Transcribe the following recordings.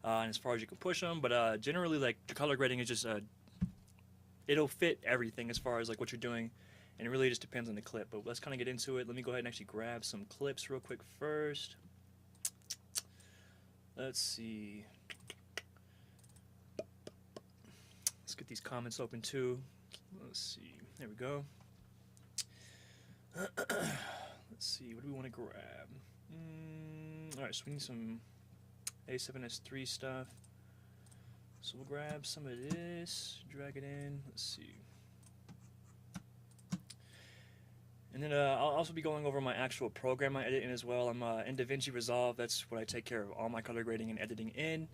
and as far as you can push them. But generally, like the color grading is just it'll fit everything as far as like what you're doing, and it really just depends on the clip. But let's kind of get into it. Let me go ahead and actually grab some clips real quick first. Let's see. Let's get these comments open too. Let's see. There we go. Let's see. What do we want to grab? Alright, so we need some A7S3 stuff. So we'll grab some of this, drag it in. Let's see. And then I'll also be going over my actual program I edit in as well. I'm in DaVinci Resolve. That's what I take care of all my color grading and editing in.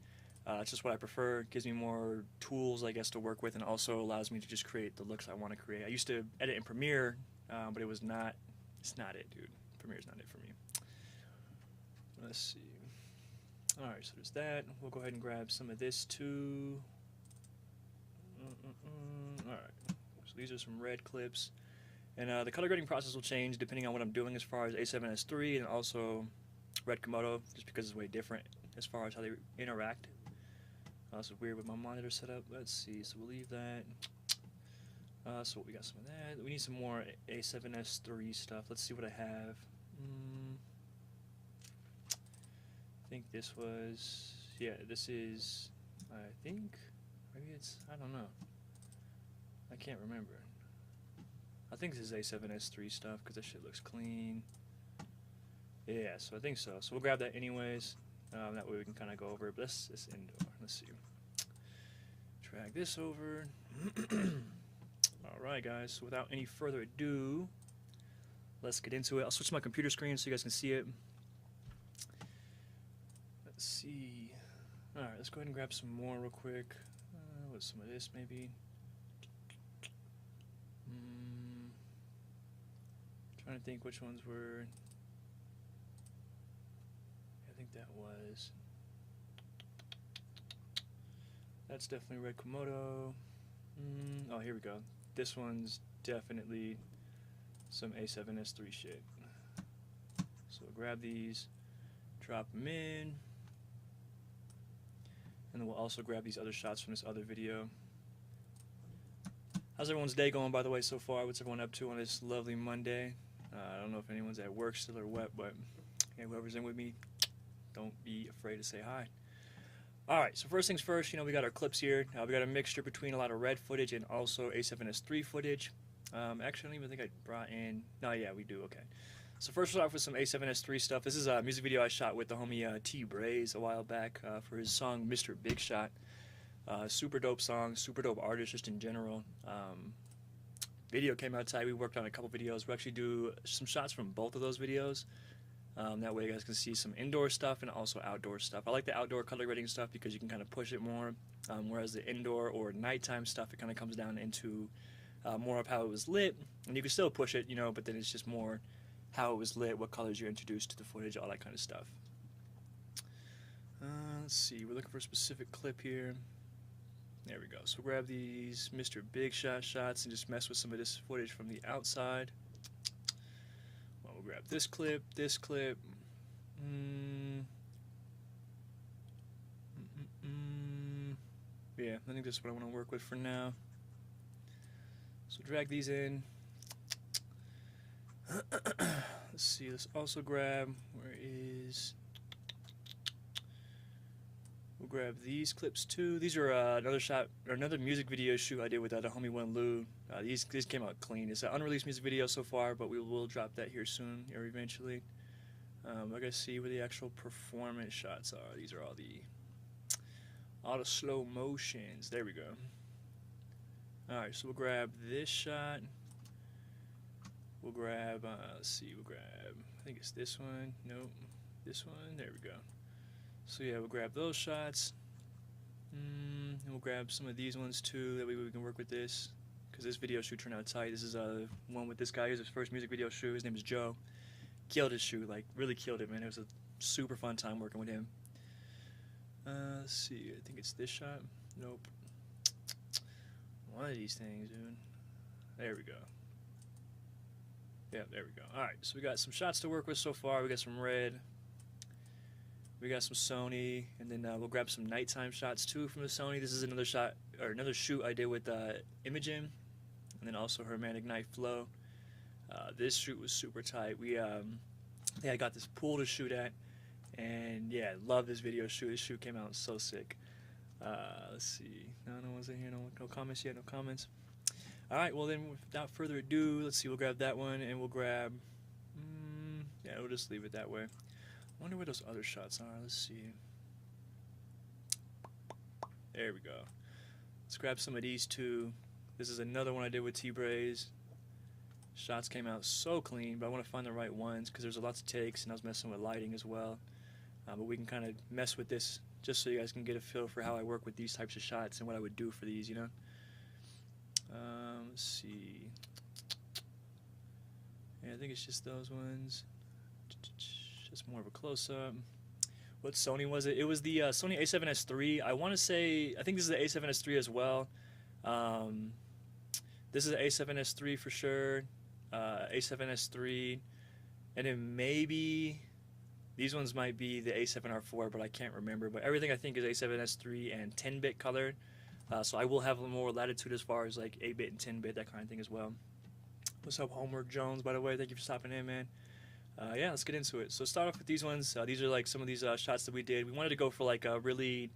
It's just what I prefer. It gives me more tools, I guess, to work with, and also allows me to just create the looks I want to create. I used to edit in Premiere, but it's not it, dude. Premiere's not it for me. Let's see. Alright, so there's that. We'll go ahead and grab some of this too. Alright, so these are some red clips. And the color grading process will change depending on what I'm doing as far as A7S3 and also Red Komodo, just because it's way different as far as how they interact. Also weird with my monitor setup. Let's see, so we'll leave that. So we got some of that. We need some more A7S3 stuff. Let's see what I have. I think this was, yeah, this is, I think, maybe it's, I don't know. I can't remember. I think this is A7S3 stuff because that shit looks clean. Yeah, so I think so. So we'll grab that anyways. That way we can kind of go over it. But it's indoor. Let's see. Drag this over. Alright, guys. So without any further ado, let's get into it. I'll switch to my computer screen so you guys can see it. Let's see. Alright, let's go ahead and grab some more real quick. With some of this maybe. Trying to think which ones were. I think that was. That's definitely Red Komodo. Oh, here we go. This one's definitely some A7S3 shit. So we'll grab these, drop them in, and then we'll also grab these other shots from this other video. How's everyone's day going, by the way, so far? What's everyone up to on this lovely Monday? I don't know if anyone's at work still or what, but yeah, whoever's in with me, don't be afraid to say hi. Alright, so first things first, we got our clips here. We got a mixture between a lot of red footage and also A7S3 footage. Actually, I don't even think I brought in... No, yeah, we do, okay. So first we'll start off with some A7S3 stuff. This is a music video I shot with the homie T Braze a while back for his song Mr. Big Shot. Super dope song, super dope artist just in general. Video came out tight. We worked on a couple videos. We'll actually do some shots from both of those videos. That way you guys can see some indoor stuff and also outdoor stuff. I like the outdoor color grading stuff because you can kind of push it more, whereas the indoor or nighttime stuff, it kind of comes down into more of how it was lit. And you can still push it, but then it's just more how it was lit, what colors you introduced to the footage, all that kind of stuff. Let's see. We're looking for a specific clip here. There we go. So we'll grab these Mr. Big Shot shots and just mess with some of this footage from the outside. Well, we'll grab this clip, this clip. Yeah, I think that's what I want to work with for now. So drag these in. Let's see, let's also grab, where is... We'll grab these clips too. These are another shot or another music video shoot I did with the homie Wen Lu. These came out clean. It's an unreleased music video so far, but we will drop that here soon or eventually. I gotta see where the actual performance shots are. These are all the slow motions. There we go. All right, so we'll grab this shot. We'll grab. Let's see. We'll grab. I think it's this one. Nope. This one. There we go. So yeah, we'll grab those shots, and we'll grab some of these ones too, that way we can work with this, because this video shoot turned out tight. This is one with this guy. Here's his first music video shoot. His name is Joe. Killed his shoot, like really killed it, man. It was a super fun time working with him. Let's see, I think it's this shot. Nope. One of these things, dude. There we go. Yeah, there we go. Alright, so we got some shots to work with so far. We got some red. We got some Sony, and then we'll grab some nighttime shots too from the Sony. This is another shot or another shoot I did with Imogen, and then also her Manic Night Flow. This shoot was super tight. I got this pool to shoot at, and yeah, love this video shoot. This shoot came out so sick. Let's see. No one's in here. No comments yet. No comments. All right. Well then, without further ado, let's see. We'll grab that one, and we'll grab. Yeah, we'll just leave it that way. I wonder where those other shots are. Let's see. There we go. Let's grab some of these two. This is another one I did with T-Braze. Shots came out so clean, but I want to find the right ones because there's lots of takes, and I was messing with lighting as well. But we can kind of mess with this just so you guys can get a feel for how I work with these types of shots and what I would do for these, you know. Let's see. Yeah, I think it's just those ones. Just more of a close-up. What Sony was it? It was the Sony a7S III. I want to say, I think this is the a7S III as well. This is the a7S III for sure. A7S III. And then maybe, these ones might be the A7R4, but I can't remember. But everything I think is A7S III and 10-bit colored. So I will have more latitude as far as like 8-bit and 10-bit, that kind of thing as well. What's up, Homework Jones, by the way? Thank you for stopping in, man. Yeah, let's get into it. So start off with these ones. These are like some of these shots that we did. We wanted to go for like a really,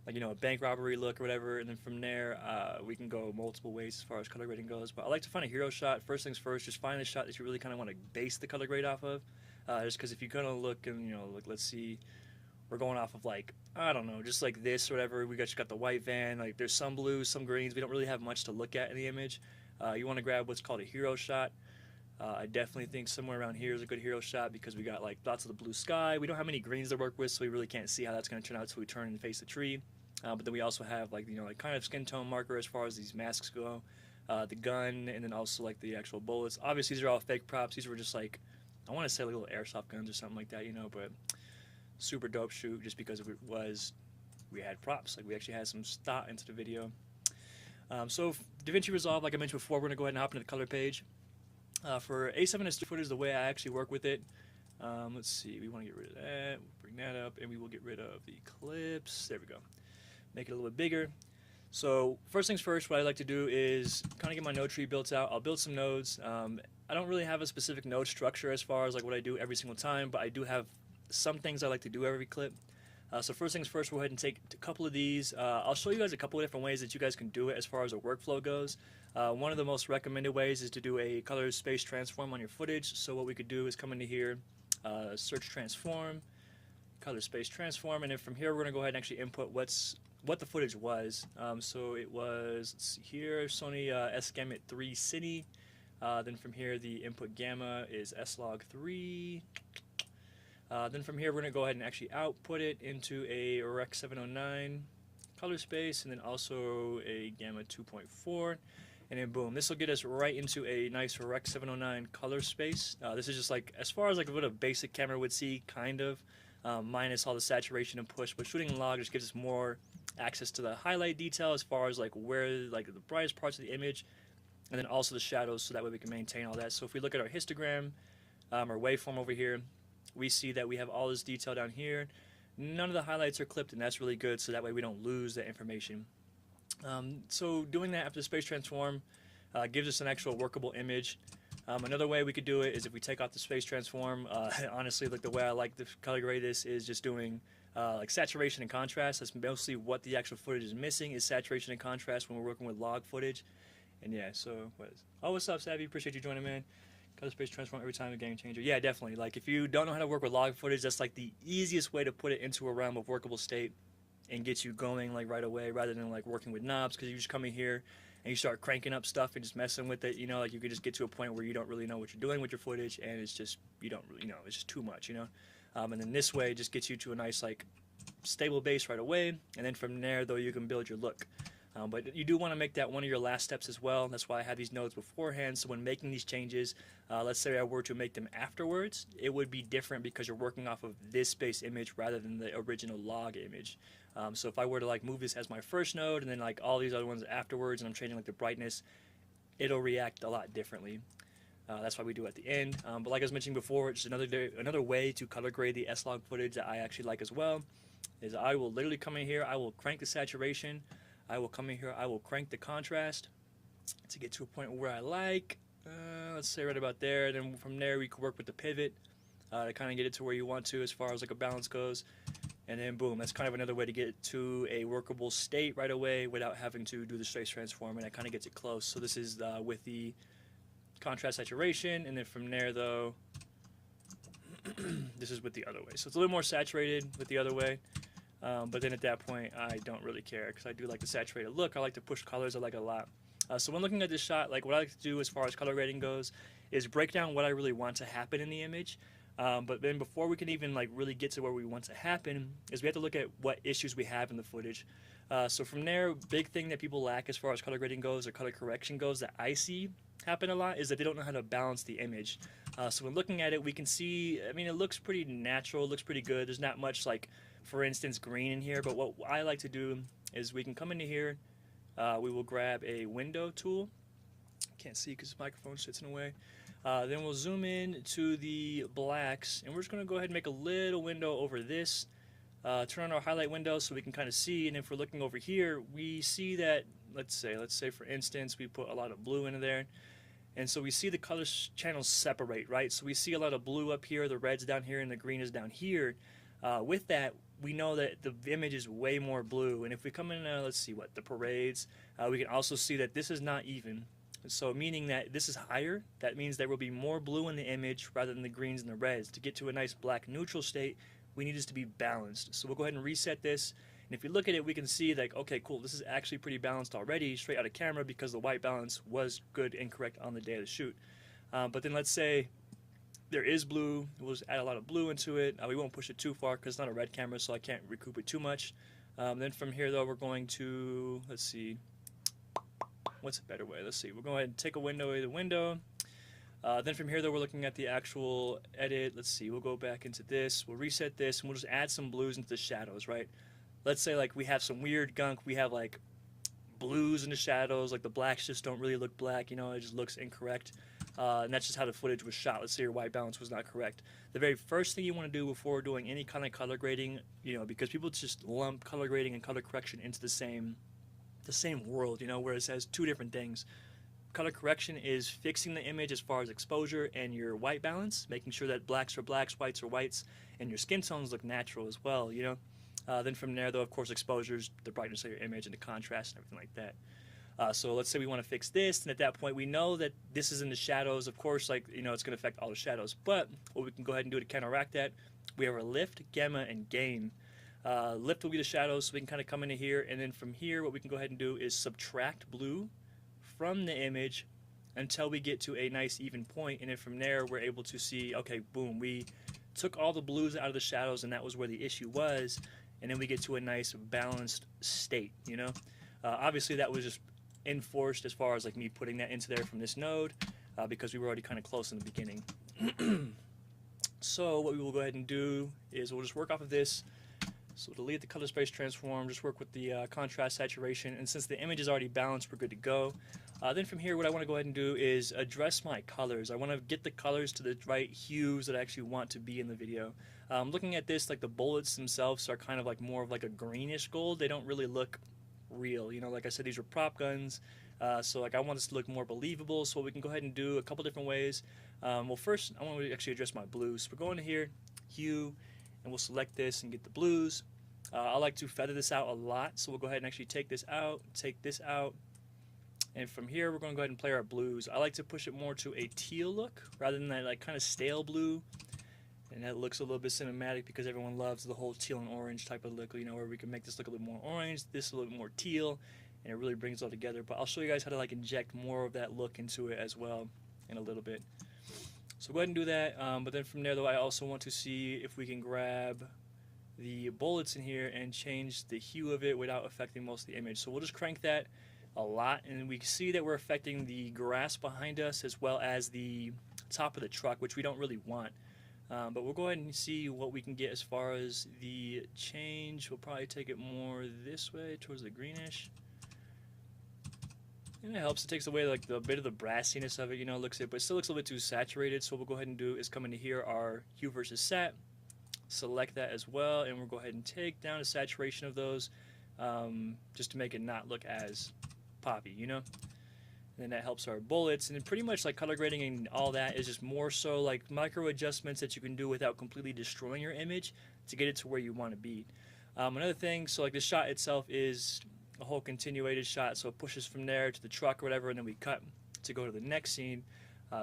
like, you know, a bank robbery look or whatever, and then from there we can go multiple ways as far as color grading goes. But I like to find a hero shot. First things first, just find a shot that you really kind of want to base the color grade off of. Just because if you're gonna look and, you know, like, let's see, we're going off of like, I don't know, just like this or whatever. We just got the white van. Like there's some blues, some greens. We don't really have much to look at in the image. You want to grab what's called a hero shot. I definitely think somewhere around here is a good hero shot because we got like lots of the blue sky. We don't have many greens to work with, so we really can't see how that's going to turn out until we turn and face the tree. But then we also have like, you know, like kind of skin tone marker as far as these masks go, the gun, and then also like the actual bullets. Obviously, these are all fake props. These were just like, I want to say like little airsoft guns or something like that, you know. But super dope shoot just because we had props. Like we actually had some thought into the video. So DaVinci Resolve, like I mentioned before, we're going to go ahead and hop into the color page. For A7S footage, the way I actually work with it, let's see, we want to get rid of that, we'll bring that up, and we will get rid of the clips. There we go. Make it a little bit bigger. So first things first, what I like to do is kind of get my node tree built out. I'll build some nodes. I don't really have a specific node structure as far as like what I do every single time, but I do have some things I like to do every clip. So first things first, we'll go ahead and take a couple of these. I'll show you guys a couple of different ways that you guys can do it as far as a workflow goes. One of the most recommended ways is to do a color space transform on your footage. So what we could do is come into here, search transform, color space transform, and then from here we're going to go ahead and actually input what the footage was. So it was, let's see here, Sony S-Gamut 3 Cine. Then from here the input gamma is S-Log3. Then from here we're going to go ahead and actually output it into a Rec 709 color space, and then also a gamma 2.4, and then boom, this will get us right into a nice Rec 709 color space. This is just like as far as like what a basic camera would see, kind of, minus all the saturation and push, but shooting in log just gives us more access to the highlight detail as far as like where like the brightest parts of the image, and then also the shadows, so that way we can maintain all that. So if we look at our histogram, our waveform over here, we see that we have all this detail down here. None of the highlights are clipped, and that's really good, so that way we don't lose that information. So doing that after the space transform gives us an actual workable image. Another way we could do it is if we take off the space transform. Honestly, like the way I like to color grade this is just doing like saturation and contrast. That's mostly what the actual footage is missing, is saturation and contrast when we're working with log footage. And yeah, so what's up, Savvy? Appreciate you joining, man. Color space transform every time, a game changer. Yeah, definitely. Like if you don't know how to work with log footage, that's like the easiest way to put it into a realm of workable state and get you going like right away, rather than like working with knobs, because you just come in here and you start cranking up stuff and just messing with it. You know, like you could just get to a point where you don't really know what you're doing with your footage, and it's just, you don't really know, it's just too much, you know. And then this way just gets you to a nice like stable base right away, and then from there though you can build your look. But you do want to make that one of your last steps as well. That's why I have these nodes beforehand, so when making these changes, let's say I were to make them afterwards, it would be different because you're working off of this base image rather than the original log image. So if I were to like move this as my first node and then like all these other ones afterwards, and I'm changing like the brightness, it'll react a lot differently. That's why we do it at the end. But like I was mentioning before, it's another way to color grade the S-Log footage that I actually like as well. Is I will literally come in here, I will crank the saturation, I will come in here, I will crank the contrast to get to a point where I like. Let's say right about there. Then from there we can work with the pivot to kind of get it to where you want to as far as like a balance goes. And then boom, that's kind of another way to get to a workable state right away without having to do the trace transform, and that kind of gets it close. So this is with the contrast saturation, and then from there though, this is with the other way. So it's a little more saturated with the other way, but then at that point I don't really care because I do like the saturated look. I like to push colors, I like it a lot. So when looking at this shot, like what I like to do as far as color grading goes is break down what I really want to happen in the image. But then before we can even like really get to where we want to happen is we have to look at what issues we have in the footage. So from there, big thing that people lack as far as color grading goes or color correction goes that I see happen a lot is that they don't know how to balance the image. So when looking at it, we can see, I mean, it looks pretty natural, it looks pretty good. There's not much like, for instance, green in here, but what I like to do is we can come into here, we will grab a window tool. Can't see because the microphone sits in the way. Then we'll zoom in to the blacks, and we're just going to go ahead and make a little window over this. Turn on our highlight window so we can kind of see, and if we're looking over here, we see that, let's say for instance, we put a lot of blue into there, and so we see the color channels separate, right? So we see a lot of blue up here, the red's down here, and the green is down here. With that, we know that the image is way more blue, and if we come in, let's see what, the parades, we can also see that this is not even. So meaning that this is higher, that means there will be more blue in the image rather than the greens and the reds. To get to a nice black neutral state, we need this to be balanced. So we'll go ahead and reset this, and if you look at it, we can see like, okay, cool, this is actually pretty balanced already straight out of camera because the white balance was good and correct on the day of the shoot. But then let's say there is blue, we'll just add a lot of blue into it. We won't push it too far because it's not a red camera, so I can't recoup it too much. Then from here though, we're going to, let's see, what's a better way? Let's see. We'll go ahead and take a window away the window. Then from here, though, we're looking at the actual edit. Let's see. We'll go back into this. We'll reset this, and we'll just add some blues into the shadows, right? Let's say, like, we have some weird gunk. We have, like, blues in the shadows. Like, the blacks just don't really look black. You know, it just looks incorrect. And that's just how the footage was shot. Let's say your white balance was not correct. The very first thing you want to do before doing any kind of color grading, you know, because people just lump color grading and color correction into the same world, you know, where it says two different things. Color correction is fixing the image as far as exposure and your white balance, making sure that blacks are blacks, whites are whites, and your skin tones look natural as well, you know. Then from there, though, of course, exposures, the brightness of your image, and the contrast and everything like that. So let's say we want to fix this, and at that point we know that this is in the shadows. Of course, like, you know, it's going to affect all the shadows, but what we can go ahead and do to counteract that, we have our lift, gamma, and gain. Lift will be the shadows, so we can kind of come into here, and then from here what we can go ahead and do is subtract blue from the image until we get to a nice even point, and then from there we're able to see, okay, boom, we took all the blues out of the shadows and that was where the issue was, and then we get to a nice balanced state, you know. Obviously that was just enforced as far as like me putting that into there from this node because we were already kind of close in the beginning. So what we will go ahead and do is we'll just work off of this. So delete the color space transform, just work with the contrast saturation, and since the image is already balanced, we're good to go. Then from here, what I want to go ahead and do is address my colors. I want to get the colors to the right hues that I actually want to be in the video. Looking at this, like the bullets themselves are kind of like more of like a greenish gold. They don't really look real. You know, like I said, these are prop guns. So like I want this to look more believable, so what we can go ahead and do a couple different ways. Well, first, I want to actually address my blues. We're going to here, hue, and we'll select this and get the blues. I like to feather this out a lot, so we'll go ahead and actually take this out, and from here we're going to go ahead and play our blues. I like to push it more to a teal look rather than that like kind of stale blue, and that looks a little bit cinematic because everyone loves the whole teal and orange type of look, you know, where we can make this look a little more orange, this a little bit more teal, and it really brings it all together. But I'll show you guys how to like inject more of that look into it as well in a little bit. So go ahead and do that, but then from there though, I also want to see if we can grab the bullets in here and change the hue of it without affecting most of the image. So we'll just crank that a lot, and we see that we're affecting the grass behind us as well as the top of the truck, which we don't really want. But we'll go ahead and see what we can get as far as the change. We'll probably take it more this way towards the greenish. And it helps. It takes away like the bit of the brassiness of it, you know, looks it, but it still looks a little bit too saturated. So what we'll go ahead and do is come into here, our hue versus sat, select that as well, and we'll go ahead and take down the saturation of those, just to make it not look as poppy, you know. And then that helps our bullets, and then pretty much like color grading and all that is just more so like micro adjustments that you can do without completely destroying your image to get it to where you want to be. Another thing, so like the shot itself is a whole continuated shot, so it pushes from there to the truck or whatever, and then we cut to go to the next scene.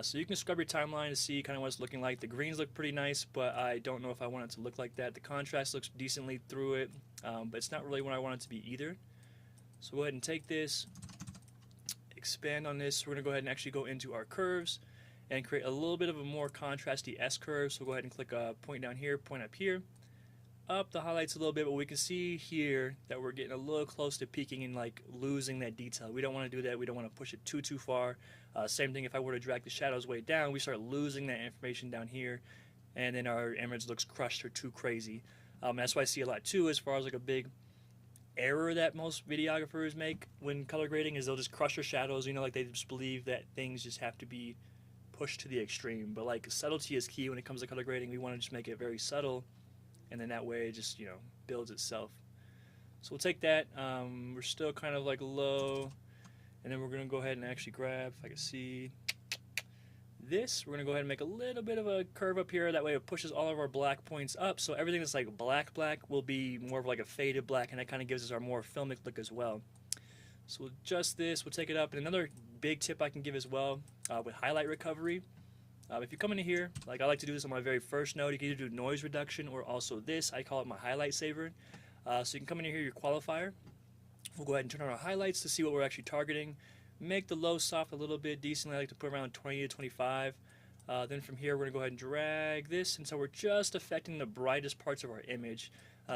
So you can scrub your timeline to see kind of what it's looking like. The greens look pretty nice, but I don't know if I want it to look like that. The contrast looks decently through it, but it's not really what I want it to be either. So go ahead and take this, expand on this. We're going to go ahead and actually go into our curves and create a little bit of a more contrasty S curve. So go ahead and click point down here, point up here, up the highlights a little bit, but we can see here that we're getting a little close to peaking and like losing that detail. We don't want to do that. We don't want to push it too far. Same thing if I were to drag the shadows way down, we start losing that information down here, and then our image looks crushed or too crazy. That's why I see a lot too, as far as like a big error that most videographers make when color grading is they'll just crush their shadows, you know, like they just believe that things just have to be pushed to the extreme. But like subtlety is key when it comes to color grading. We want to just make it very subtle, and then that way it just, you know, builds itself. So we'll take that. We're still kind of like low, and then we're going to go ahead and actually grab, if I can see this, we're going to go ahead and make a little bit of a curve up here. That way it pushes all of our black points up, so everything that's like black will be more of like a faded black, and that kind of gives us our more filmic look as well. So we'll adjust this, we'll take it up. And another big tip I can give as well with highlight recovery, if you come into here, like I like to do this on my very first node, you can either do noise reduction or also this, I call it my highlight saver. So you can come in here, your qualifier. We'll go ahead and turn on our highlights to see what we're actually targeting. Make the low soft a little bit decently. I like to put around 20 to 25. Then from here, we're going to go ahead and drag this, and so we're just affecting the brightest parts of our image.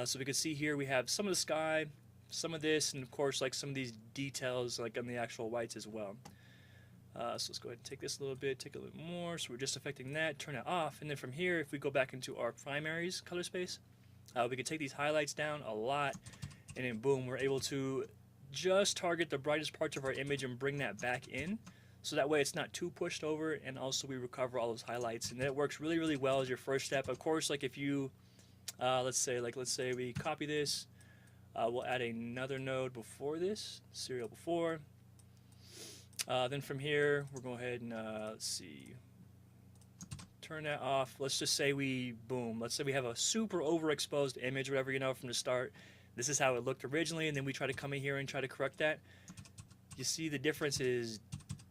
So we can see here we have some of the sky, some of this, and of course like some of these details like on the actual whites as well. So let's go ahead and take this a little bit, take a little more. So we're just affecting that, turn it off, and then from here, if we go back into our primaries color space, we can take these highlights down a lot, and then boom, we're able to just target the brightest parts of our image and bring that back in, so that way it's not too pushed over, and also we recover all those highlights, and that works really well as your first step. Of course, like if you let's say we copy this, we'll add another node before this, serial before. Then from here, we're going to go ahead and let's see, turn that off. Let's just say let's say we have a super overexposed image, whatever, you know, from the start. This is how it looked originally, and then we try to come in here and try to correct that. You see the difference is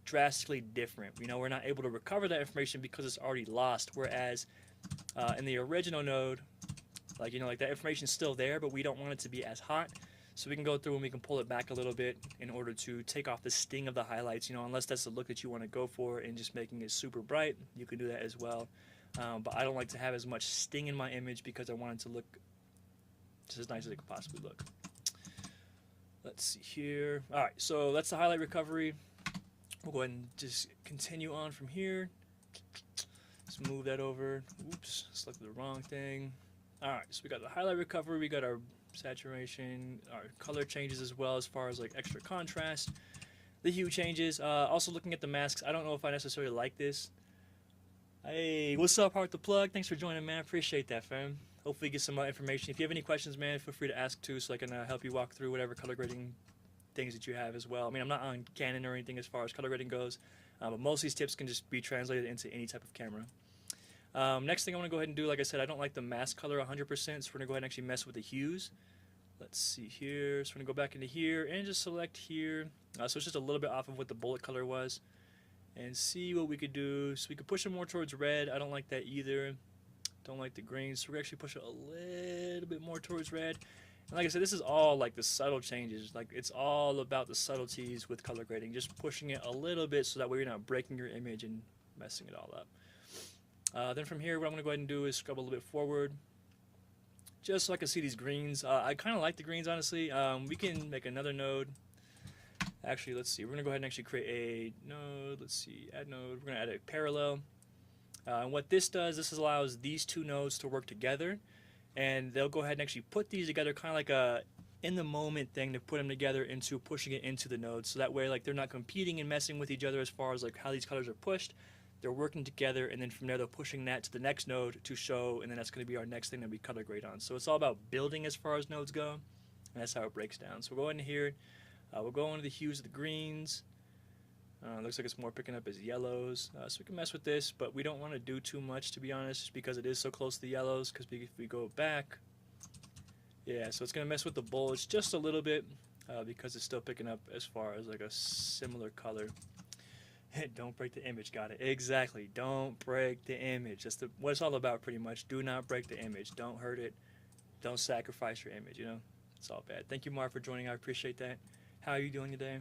drastically different. You know, we're not able to recover that information because it's already lost, whereas in the original node, like, you know, like that information is still there, but we don't want it to be as hot. So we can go through and we can pull it back a little bit in order to take off the sting of the highlights, you know, unless that's the look that you want to go for and just making it super bright, you can do that as well. But I don't like to have as much sting in my image because I want it to look just as nice as it could possibly look. Let's see here. All right, so that's the highlight recovery. We'll go ahead and just continue on from here. Let's move that over. Oops, selected the wrong thing. All right, so we got the highlight recovery, we got our saturation, our color changes as well as far as like extra contrast, the hue changes. Also looking at the masks, I don't know if I necessarily like this. Hey, what's up, Heart the Plug? Thanks for joining, man. Appreciate that, fam. Hopefully get some information. If you have any questions, man, feel free to ask too, so I can help you walk through whatever color grading things that you have as well. I mean, I'm not on Canon or anything as far as color grading goes, but most of these tips can just be translated into any type of camera. Next thing I want to go ahead and do, like I said, I don't like the mask color 100%, so we're going to go ahead and actually mess with the hues. Let's see here. So we're going to go back into here and just select here. So it's just a little bit off of what the bullet color was, and see what we could do. So we could push it more towards red. I don't like that either. Don't like the green, so we're actually push it a little bit more towards red. And like I said, this is all like the subtle changes. Like, it's all about the subtleties with color grading, just pushing it a little bit so that way you're not breaking your image and messing it all up. Then from here, what I'm going to go ahead and do is scrub a little bit forward, just so I can see these greens. I kind of like the greens, honestly. We can make another node. Actually, let's see. We're going to go ahead and actually create a node. Let's see, add node. We're going to add a parallel. And what this does, this allows these two nodes to work together, and they'll go ahead and actually put these together kind of like a in the moment thing to put them together into pushing it into the node. So that way, like, they're not competing and messing with each other as far as like how these colors are pushed. They're working together, and then from there they're pushing that to the next node to show, and then that's going to be our next thing that we color grade on. So it's all about building as far as nodes go, and that's how it breaks down. So we'll go in here, we'll go into the hues of the greens. Looks like it's more picking up as yellows, so we can mess with this, but we don't want to do too much, to be honest, just because it is so close to the yellows. Because if we go back, yeah, so it's going to mess with the bullets just a little bit, because it's still picking up as far as like a similar color. Don't break the image. Got it. Exactly. Don't break the image. That's what it's all about, pretty much. Do not break the image. Don't hurt it. Don't sacrifice your image. You know, it's all bad. Thank you, Mark, for joining. I appreciate that. How are you doing today?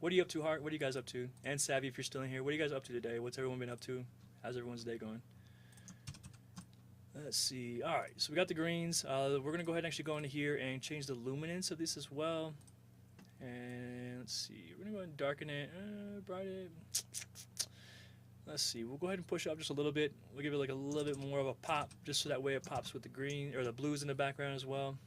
What are you up to, Hart? What are you guys up to? And Savvy, if you're still in here, what are you guys up to today? What's everyone been up to? How's everyone's day going? Let's see. All right, so we got the greens. We're going to go ahead and actually go into here and change the luminance of this as well. And let's see. We're going to go ahead and darken it, brighten it. Let's see. We'll go ahead and push it up just a little bit. We'll give it like a little bit more of a pop, just so that way it pops with the green or the blues in the background as well.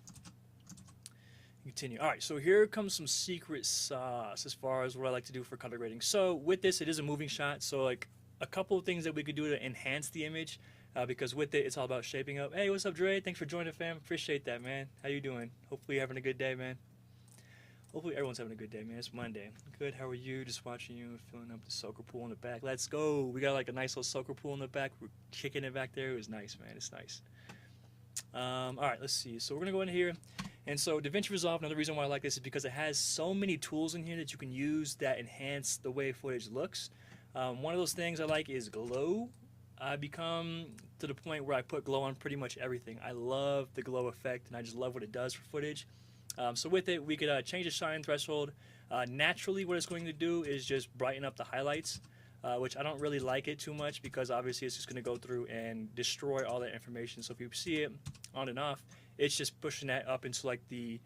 Continue. All right, so here comes some secret sauce as far as what I like to do for color grading. So with this, it is a moving shot. So like a couple of things that we could do to enhance the image, because with it, it's all about shaping up. Hey, what's up, Dre? Thanks for joining, fam. Appreciate that, man. How you doing? Hopefully you're having a good day, man. Hopefully everyone's having a good day, man. It's Monday. Good. How are you? Just watching you, filling up the soaker pool in the back. Let's go. We got like a nice little soaker pool in the back. We're kicking it back there. It was nice, man. It's nice. All right, let's see. So we're gonna go in here. And so DaVinci Resolve, another reason why I like this is because it has so many tools in here that you can use that enhance the way footage looks. One of those things I like is glow. I've become to the point where I put glow on pretty much everything. I love the glow effect, and I just love what it does for footage. So with it, we could change the shine threshold. Naturally, what it's going to do is just brighten up the highlights, which I don't really like it too much because obviously it's just going to go through and destroy all that information. So if you see it on and off, it's just pushing that up into like the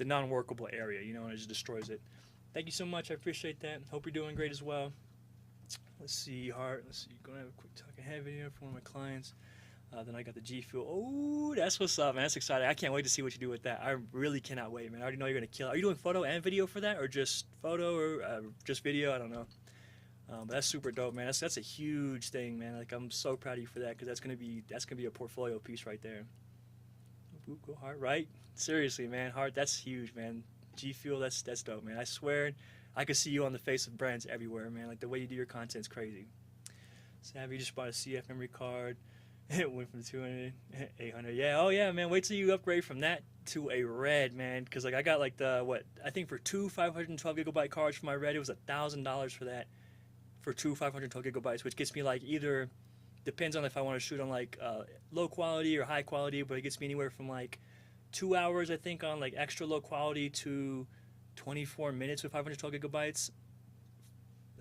non-workable area, you know, and it just destroys it. Thank you so much. I appreciate that. Hope you're doing great as well. Let's see, Hart. Let's see. Going to have a quick talk ahead video for one of my clients. Then I got the G Fuel. Oh, that's what's up, man. That's exciting. I can't wait to see what you do with that. I really cannot wait, man. I already know you're going to kill it. Are you doing photo and video for that, or just photo, or just video? I don't know. But that's super dope, man. That's a huge thing, man. Like, I'm so proud of you for that, because that's gonna be a portfolio piece right there. Ooh, go Hart, right? Seriously, man, Hart, that's huge, man. G Fuel, that's dope, man. I swear, I could see you on the face of brands everywhere, man. Like, the way you do your content's crazy. Savvy just bought a CF memory card. It went from 200 to 800. Yeah, oh yeah, man. Wait till you upgrade from that to a red, man. Because like I got like I think for two 512 gigabyte cards for my red, it was $1,000 for that. For two 512 gigabytes, which gets me like either, depends on if I want to shoot on like low quality or high quality, but it gets me anywhere from like 2 hours, I think, on like extra low quality to 24 minutes with 512 gigabytes.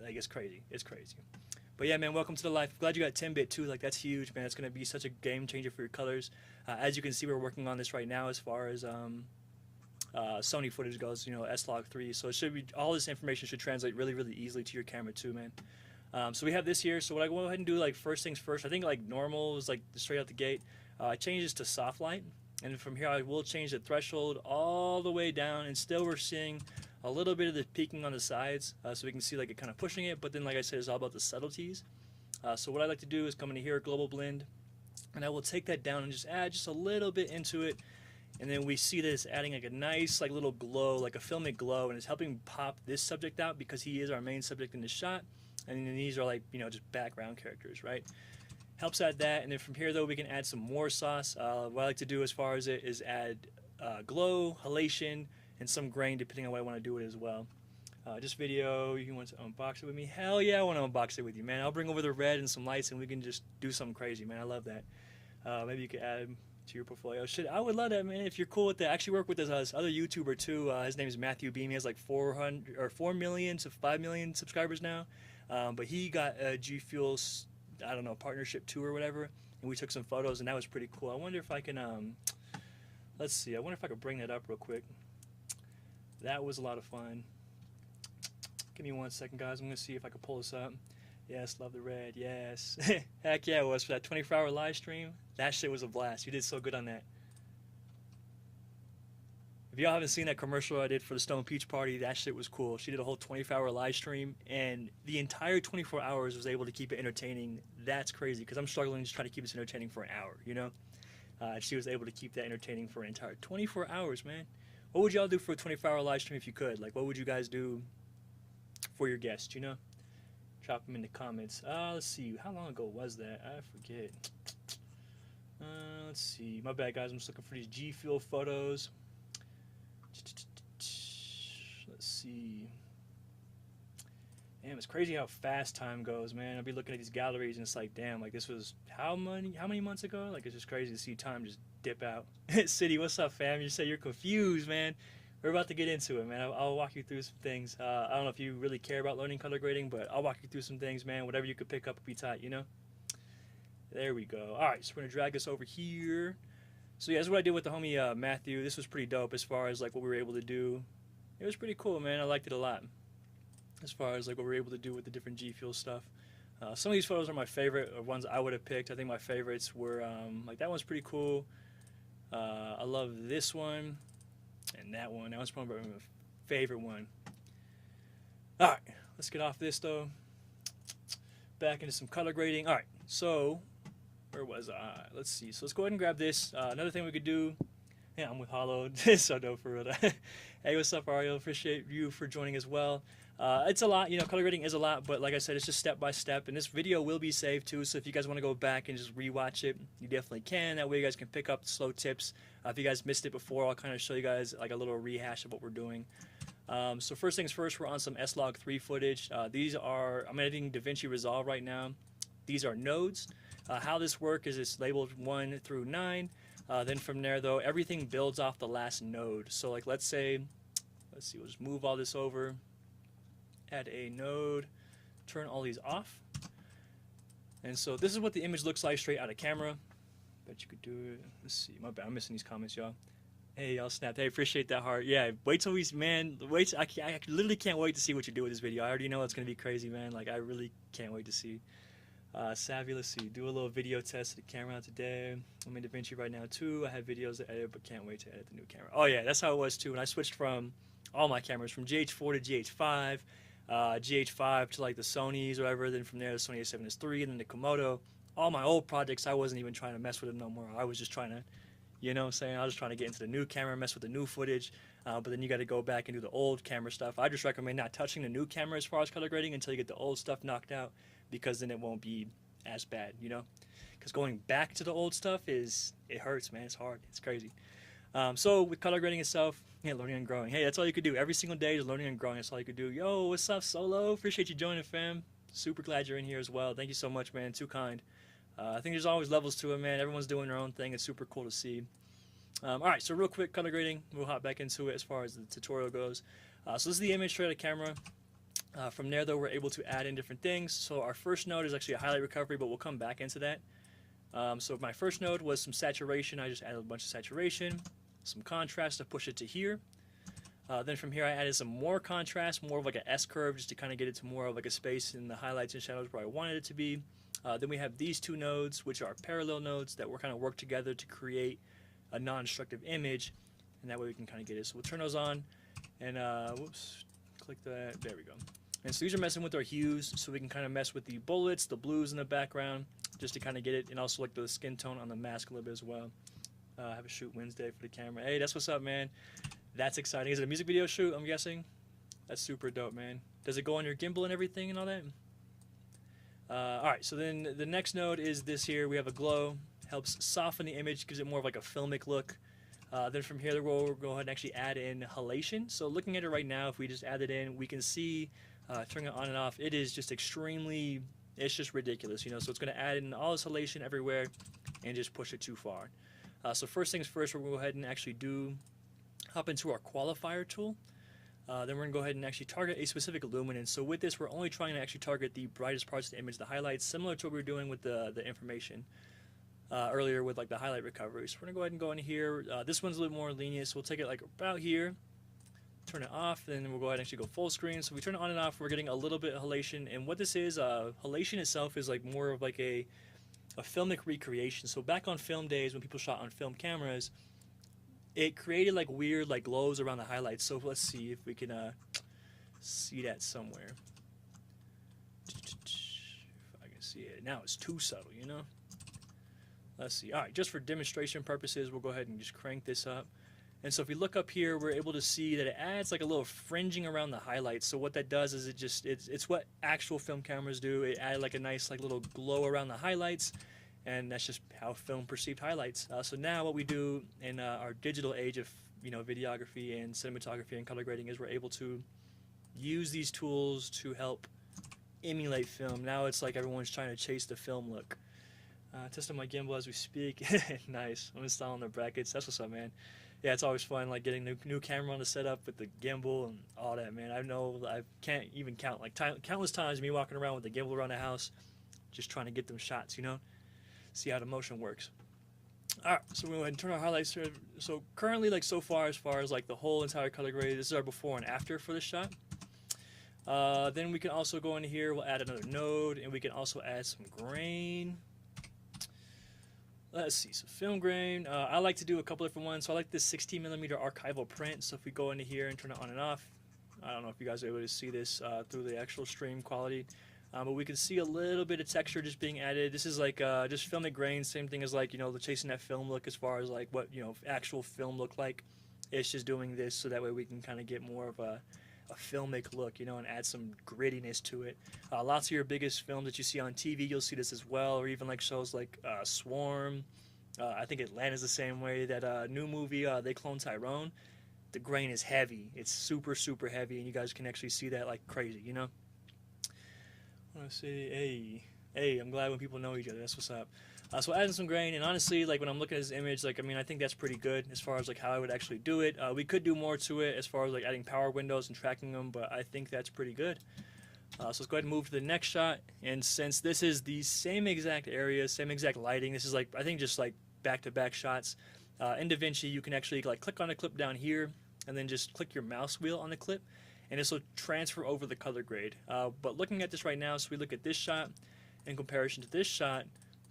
Like, it's crazy. It's crazy. But yeah, man, welcome to the life. Glad you got 10-bit too. Like, that's huge, man. It's going to be such a game changer for your colors. As you can see, we're working on this right now as far as Sony footage goes, you know, S-Log 3. So it should be, all this information should translate really, really easily to your camera too, man. So we have this here. So what I go ahead and do, like, first things first, I think like normal is like straight out the gate. I change this to soft light. And from here, I will change the threshold all the way down. And still we're seeing a little bit of the peaking on the sides. So we can see like it kind of pushing it. But then, like I said, it's all about the subtleties. So what I like to do is come into here, global blend. And I will take that down and just add just a little bit into it. And then we see that it's adding like a nice like little glow, like a filmic glow. And it's helping pop this subject out because he is our main subject in this shot. And then these are like, you know, just background characters, right? Helps add that. And then from here, though, we can add some more sauce. What I like to do as far as it is add glow, halation, and some grain, depending on what I want to do it as well. Just video, you want to unbox it with me? Hell yeah, I want to unbox it with you, man. I'll bring over the red and some lights, and we can just do something crazy, man. I love that. Maybe you could add to your portfolio. Shit, I would love that, man. If you're cool with that, I actually work with this other YouTuber too. His name is Matthew Beam. He has like 4 million to 5 million subscribers now. But he got a G Fuel, I don't know, partnership too or whatever, and we took some photos, and that was pretty cool. I wonder if I can, let's see. I wonder if I could bring that up real quick. That was a lot of fun. Give me 1 second, guys. I'm gonna see if I can pull this up. Yes, love the red. Yes, heck yeah, it was for that 24-hour live stream. That shit was a blast. You did so good on that. If y'all haven't seen that commercial I did for the Stone Peach Party, that shit was cool. She did a whole 24-hour live stream, and the entire 24 hours was able to keep it entertaining. That's crazy, because I'm struggling to try to keep this entertaining for an hour, you know? She was able to keep that entertaining for an entire 24 hours, man. What would y'all do for a 24-hour live stream if you could? Like, what would you guys do for your guests, you know? Drop them in the comments. Let's see. How long ago was that? I forget. Let's see. My bad, guys. I'm just looking for these G Fuel photos. Let's see. Damn, it's crazy how fast time goes, man. I'll be looking at these galleries and it's like, damn, like this was how many months ago? Like, it's just crazy to see time just dip out. City, what's up, fam? You say you're confused, man. We're about to get into it, man. I'll walk you through some things. I don't know if you really care about learning color grading, but I'll walk you through some things, man. Whatever you could pick up would be tight, you know? There we go. All right, so we're going to drag this over here. So yeah, that's what I did with the homie Matthew. This was pretty dope as far as like what we were able to do. It was pretty cool, man. I liked it a lot as far as like what we were able to do with the different G Fuel stuff. Some of these photos are my favorite, or ones I would have picked. I think my favorites were like that one's pretty cool. I love this one and that one. That one's probably my favorite one. All right, let's get off this though. Back into some color grading. All right, so where was I? Let's see. So let's go ahead and grab this. Another thing we could do. Yeah, I'm with Hollow. So dope for real. Hey, what's up, Ariel? Appreciate you for joining as well. It's a lot, you know, color grading is a lot, but like I said, it's just step by step. And this video will be saved too, so if you guys want to go back and just rewatch it, you definitely can. That way you guys can pick up the slow tips. If you guys missed it before, I'll kind of show you guys like a little rehash of what we're doing. So first things first, we're on some S-Log 3 footage. These are, I'm editing DaVinci Resolve right now. These are nodes. How this works is it's labeled 1 through 9. Then from there, though, everything builds off the last node. So like, let's see, we'll just move all this over. Add a node, turn all these off. And so this is what the image looks like straight out of camera. Bet you could do it. Let's see, my bad, I'm missing these comments, y'all. Hey, y'all snapped. Hey, appreciate that heart. Yeah, wait till we, man, wait, I literally can't wait to see what you do with this video. I already know it's going to be crazy, man. Like, I really can't wait to see. Savvy, let's see, do a little video test of the camera out today. I'm in DaVinci right now, too. I have videos to edit, but can't wait to edit the new camera. Oh, yeah, that's how it was, too. When I switched from all my cameras, from GH4 to GH5, GH5 to like the Sony's or whatever, then from there the Sony a7S III, and then the Komodo. All my old projects, I wasn't even trying to mess with them no more. I was just trying to, you know what I'm saying, I was just trying to get into the new camera, mess with the new footage, but then you got to go back and do the old camera stuff. I just recommend not touching the new camera as far as color grading until you get the old stuff knocked out, because then it won't be as bad, you know, because going back to the old stuff it hurts, man. It's hard, it's crazy. So with color grading itself, yeah, learning and growing. Hey, that's all you could do. Every single day is learning and growing. That's all you could do. Yo, what's up, Solo? Appreciate you joining, fam. Super glad you're in here as well. Thank you so much, man. Too kind. I think there's always levels to it, man. Everyone's doing their own thing. It's super cool to see. All right, so real quick, color grading. We'll hop back into it as far as the tutorial goes. So this is the image straight out of camera. From there, though, we're able to add in different things. So our first node is actually a highlight recovery, but we'll come back into that. So my first node was some saturation. I just added a bunch of saturation, some contrast to push it to here. Then from here I added some more contrast, more of like an S-curve, just to kind of get it to more of like a space in the highlights and shadows where I wanted it to be. Then we have these two nodes, which are parallel nodes that will kind of work together to create a non-destructive image, and that way we can kind of get it. So we'll turn those on, and whoops, click that, there we go. And so these are messing with our hues, so we can kind of mess with the bullets, the blues in the background, just to kind of get it, and also like the skin tone on the mask a little bit as well. Have a shoot Wednesday for the camera. Hey, that's what's up, man. That's exciting. Is it a music video shoot, I'm guessing? That's super dope, man. Does it go on your gimbal and everything and all that? Alright, so then the next node is this here. We have a glow. Helps soften the image, gives it more of like a filmic look. Then from here, we'll go ahead and actually add in halation. So looking at it right now, if we just add it in, we can see, turning it on and off, it is just extremely, it's just ridiculous, you know. So it's going to add in all this halation everywhere and just push it too far. So first things first, we're going to go ahead and actually hop into our qualifier tool. Then we're going to go ahead and actually target a specific luminance. So with this, we're only trying to actually target the brightest parts of the image, the highlights, similar to what we were doing with the information earlier with like the highlight recovery. So we're going to go ahead and go in here. This one's a little more lenient, so we'll take it like about here, turn it off, then we'll go ahead and actually go full screen. So we turn it on and off, we're getting a little bit of halation. And what this is, halation itself is like more of like a filmic recreation. So back on film days when people shot on film cameras, it created like weird like glows around the highlights. So let's see if we can see that somewhere. If I can see it. Now it's too subtle, you know? Let's see. All right, just for demonstration purposes, we'll go ahead and just crank this up. And so if we look up here, we're able to see that it adds like a little fringing around the highlights. So what that does is it's what actual film cameras do. It added like a nice like little glow around the highlights, and that's just how film perceived highlights. So now what we do in our digital age of videography and cinematography and color grading is we're able to use these tools to help emulate film. Now it's like everyone's trying to chase the film look. Testing my gimbal as we speak. Nice. I'm installing the brackets. That's what's up, man. Yeah, it's always fun, like getting the new camera on the setup with the gimbal and all that, man. I know I can't even count, like countless times me walking around with the gimbal around the house, just trying to get them shots, you know, see how the motion works. All right, so we're going to go ahead and turn our highlights here. So currently, like so far, as far as like the whole entire color grade, this is our before and after for this shot. Then we can also go in here, we'll add another node, and we can also add some grain. Let's see, so film grain. I like to do a couple different ones. So I like this 16mm archival print. So if we go into here and turn it on and off, I don't know if you guys are able to see this through the actual stream quality, but we can see a little bit of texture just being added. This is like just filmic grain, same thing as like, you know, the chasing that film look as far as like what, you know, actual film look like. It's just doing this so that way we can kind of get more of a filmic look, you know, and add some grittiness to it. Lots of your biggest films that you see on TV, you'll see this as well, or even like shows like Swarm. I think Atlanta's the same way. That new movie, They Clone Tyrone, the grain is heavy. It's super, super heavy, and you guys can actually see that like crazy, you know? I want to say, hey, I'm glad when people know each other. That's what's up. So adding some grain, and honestly, like when I'm looking at this image, like I mean, I think that's pretty good as far as like how I would actually do it. We could do more to it as far as like adding power windows and tracking them, but I think that's pretty good. So let's go ahead and move to the next shot. And since this is the same exact area, same exact lighting, this is like I think just like back-to-back shots. In DaVinci, you can actually like click on a clip down here, and then just click your mouse wheel on the clip, and this will transfer over the color grade. But looking at this right now, so we look at this shot in comparison to this shot.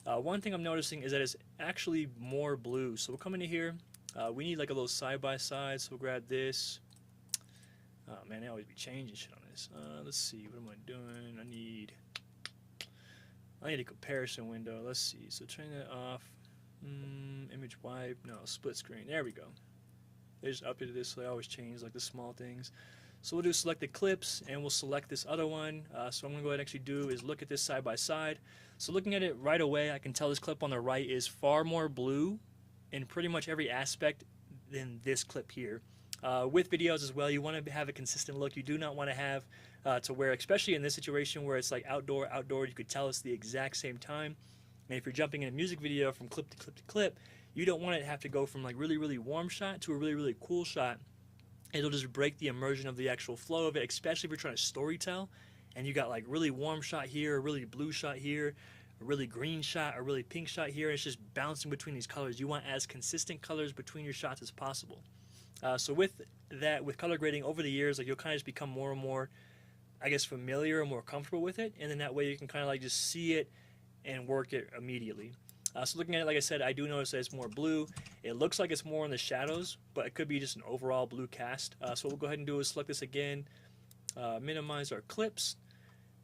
One thing I'm noticing is that it's actually more blue. So we'll come into here. We need like a little side-by-side, so we'll grab this. Oh man, they always be changing shit on this. Let's see, what am I doing? I need a comparison window. Let's see, so turn that off. Image wipe, no, split screen. There we go. They just updated this, so they always change like the small things. So we'll do selected clips, and we'll select this other one. So I'm going to go ahead and actually do is look at this side by side. So looking at it right away, I can tell this clip on the right is far more blue in pretty much every aspect than this clip here. With videos as well, you want to have a consistent look. You do not want to have to where, especially in this situation where it's like outdoor, you could tell it's the exact same time. And if you're jumping in a music video from clip to clip to clip, you don't want it to have to go from like really, really warm shot to a really, really cool shot. It'll just break the immersion of the actual flow of it, especially if you're trying to storytell and you got like really warm shot here, a really blue shot here, a really green shot, a really pink shot here, and it's just bouncing between these colors. You want as consistent colors between your shots as possible. So with that, with color grading over the years, like you'll kind of just become more and more, I guess, familiar and more comfortable with it, and then that way you can kind of like just see it and work it immediately. So looking at it, like I said, I do notice that it's more blue. It looks like it's more in the shadows, but it could be just an overall blue cast. So what we'll go ahead and do is select this again, minimize our clips,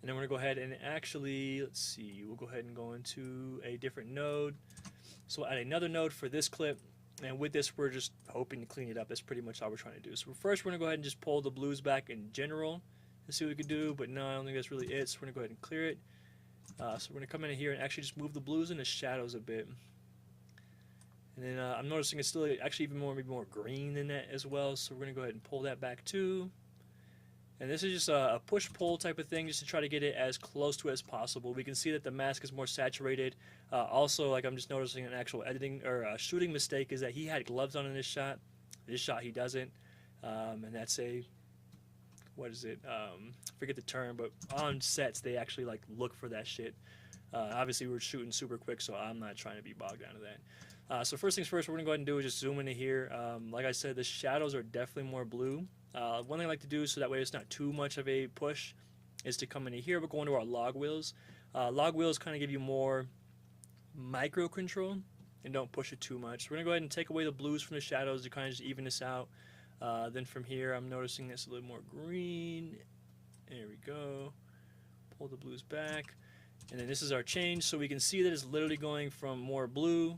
and then we're going to go ahead and actually, let's see, we'll go ahead and go into a different node. So we'll add another node for this clip, and with this, we're just hoping to clean it up. That's pretty much all we're trying to do. So first, we're going to go ahead and just pull the blues back in general and see what we can do, but no, I don't think that's really it, so we're going to go ahead and clear it. So we're going to come in here and actually just move the blues into shadows a bit. And then I'm noticing it's still actually even more, maybe more green than that as well. So we're going to go ahead and pull that back too. And this is just a push-pull type of thing just to try to get it as close to it as possible. We can see that the mask is more saturated. Also, like I'm just noticing an actual editing or shooting mistake is that he had gloves on in this shot. This shot he doesn't. And that's a... what is it? Forget the term, but on sets they actually like look for that shit. Obviously we're shooting super quick, so I'm not trying to be bogged down to that. So first things first, we're gonna go ahead and do is just zoom into here. Like I said, the shadows are definitely more blue. One thing I like to do so that way it's not too much of a push is to come into here. We're going to our log wheels. Log wheels kind of give you more micro control. and don't push it too much. We're going to go ahead and take away the blues from the shadows to kind of just even this out. Then from here, I'm noticing this a little more green. There we go. Pull the blues back. And then this is our change, so we can see that it's literally going from more blue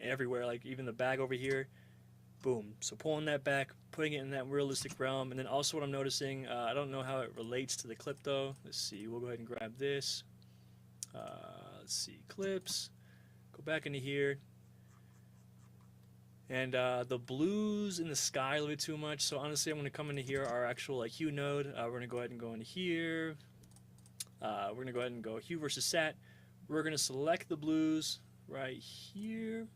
everywhere, like even the bag over here. Boom. So pulling that back, putting it in that realistic realm. And then also what I'm noticing, I don't know how it relates to the clip though. Let's see. We'll go ahead and grab this. Let's see. Clips. Go back into here. And the blues in the sky a little bit too much. So honestly, I'm going to come into here, our actual like hue node. We're going to go ahead and go into here. We're going to go ahead and go hue versus sat. We're going to select the blues right here.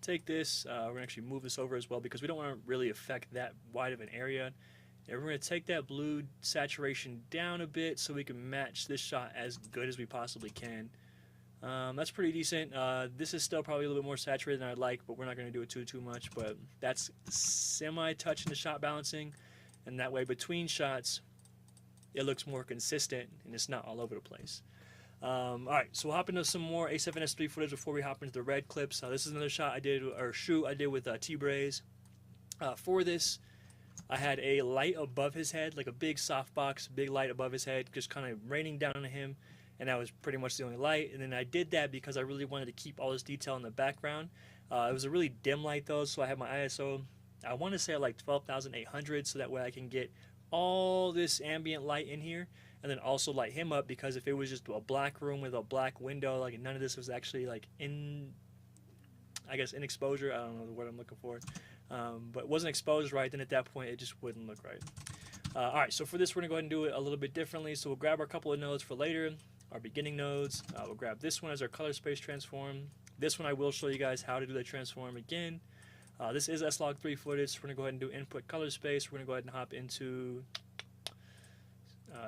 Take this. We're going to actually move this over as well because we don't want to really affect that wide of an area. And we're going to take that blue saturation down a bit so we can match this shot as good as we possibly can. That's pretty decent. This is still probably a little bit more saturated than I'd like, but we're not going to do it too much. But that's semi-touching the shot balancing, and that way between shots it looks more consistent and it's not all over the place. Alright, so we'll hop into some more A7S III footage before we hop into the red clips. This is another shot I did, or shoot I did with T-Braze. For this, I had a light above his head, like a big softbox, big light above his head, just kind of raining down on him, and that was pretty much the only light. And then I did that because I really wanted to keep all this detail in the background. It was a really dim light though, so I had my ISO, I want to say at like 12,800, so that way I can get all this ambient light in here, and then also light him up, because if it was just a black room with a black window, like none of this was actually like in exposure, I don't know the word I'm looking for, but wasn't exposed right, then at that point it just wouldn't look right. Alright, so for this we're going to go ahead and do it a little bit differently. So we'll grab our couple of nodes for later, our beginning nodes. We'll grab this one as our color space transform. This one I will show you guys how to do the transform again. This is S-Log3 footage, so we're going to go ahead and do input color space. We're going to go ahead and hop into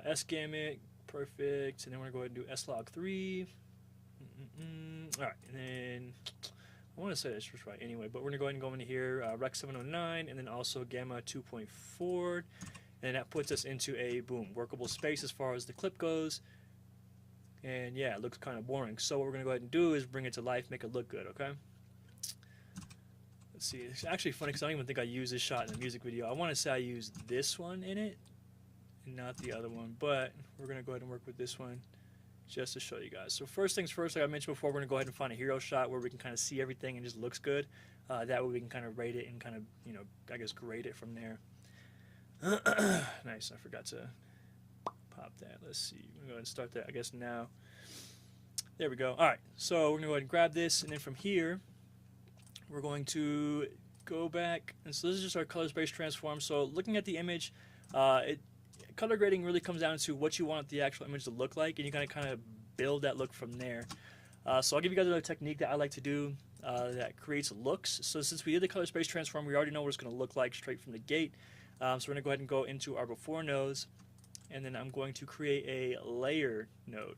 S-Gamut, perfect, and then we're going to go ahead and do S-Log3. Alright, and then I want to say that's just right anyway, but we're going to go ahead and go into here, Rec 709, and then also Gamma 2.4, and that puts us into a, boom, workable space as far as the clip goes. And yeah, it looks kind of boring, so what we're going to go ahead and do is bring it to life, make it look good, okay? Let's see, it's actually funny because I don't even think I used this shot in the music video. I want to say I used this one in it and not the other one, but we're going to go ahead and work with this one just to show you guys. So first things first, like I mentioned before, we're going to go ahead and find a hero shot where we can kind of see everything and just looks good. That way we can kind of rate it and kind of, you know, I guess grade it from there. Nice, I forgot to pop that. Let's see, we're going to go ahead and start that, I guess now. There we go. Alright, so we're going to go ahead and grab this, and then from here, we're going to go back, and so this is just our color space transform. So looking at the image, color grading really comes down to what you want the actual image to look like, and you gotta kind of build that look from there. So I'll give you guys another technique that I like to do that creates looks. So since we did the color space transform, we already know what it's going to look like straight from the gate. So we're going to go ahead and go into our before nodes, and then I'm going to create a layer node.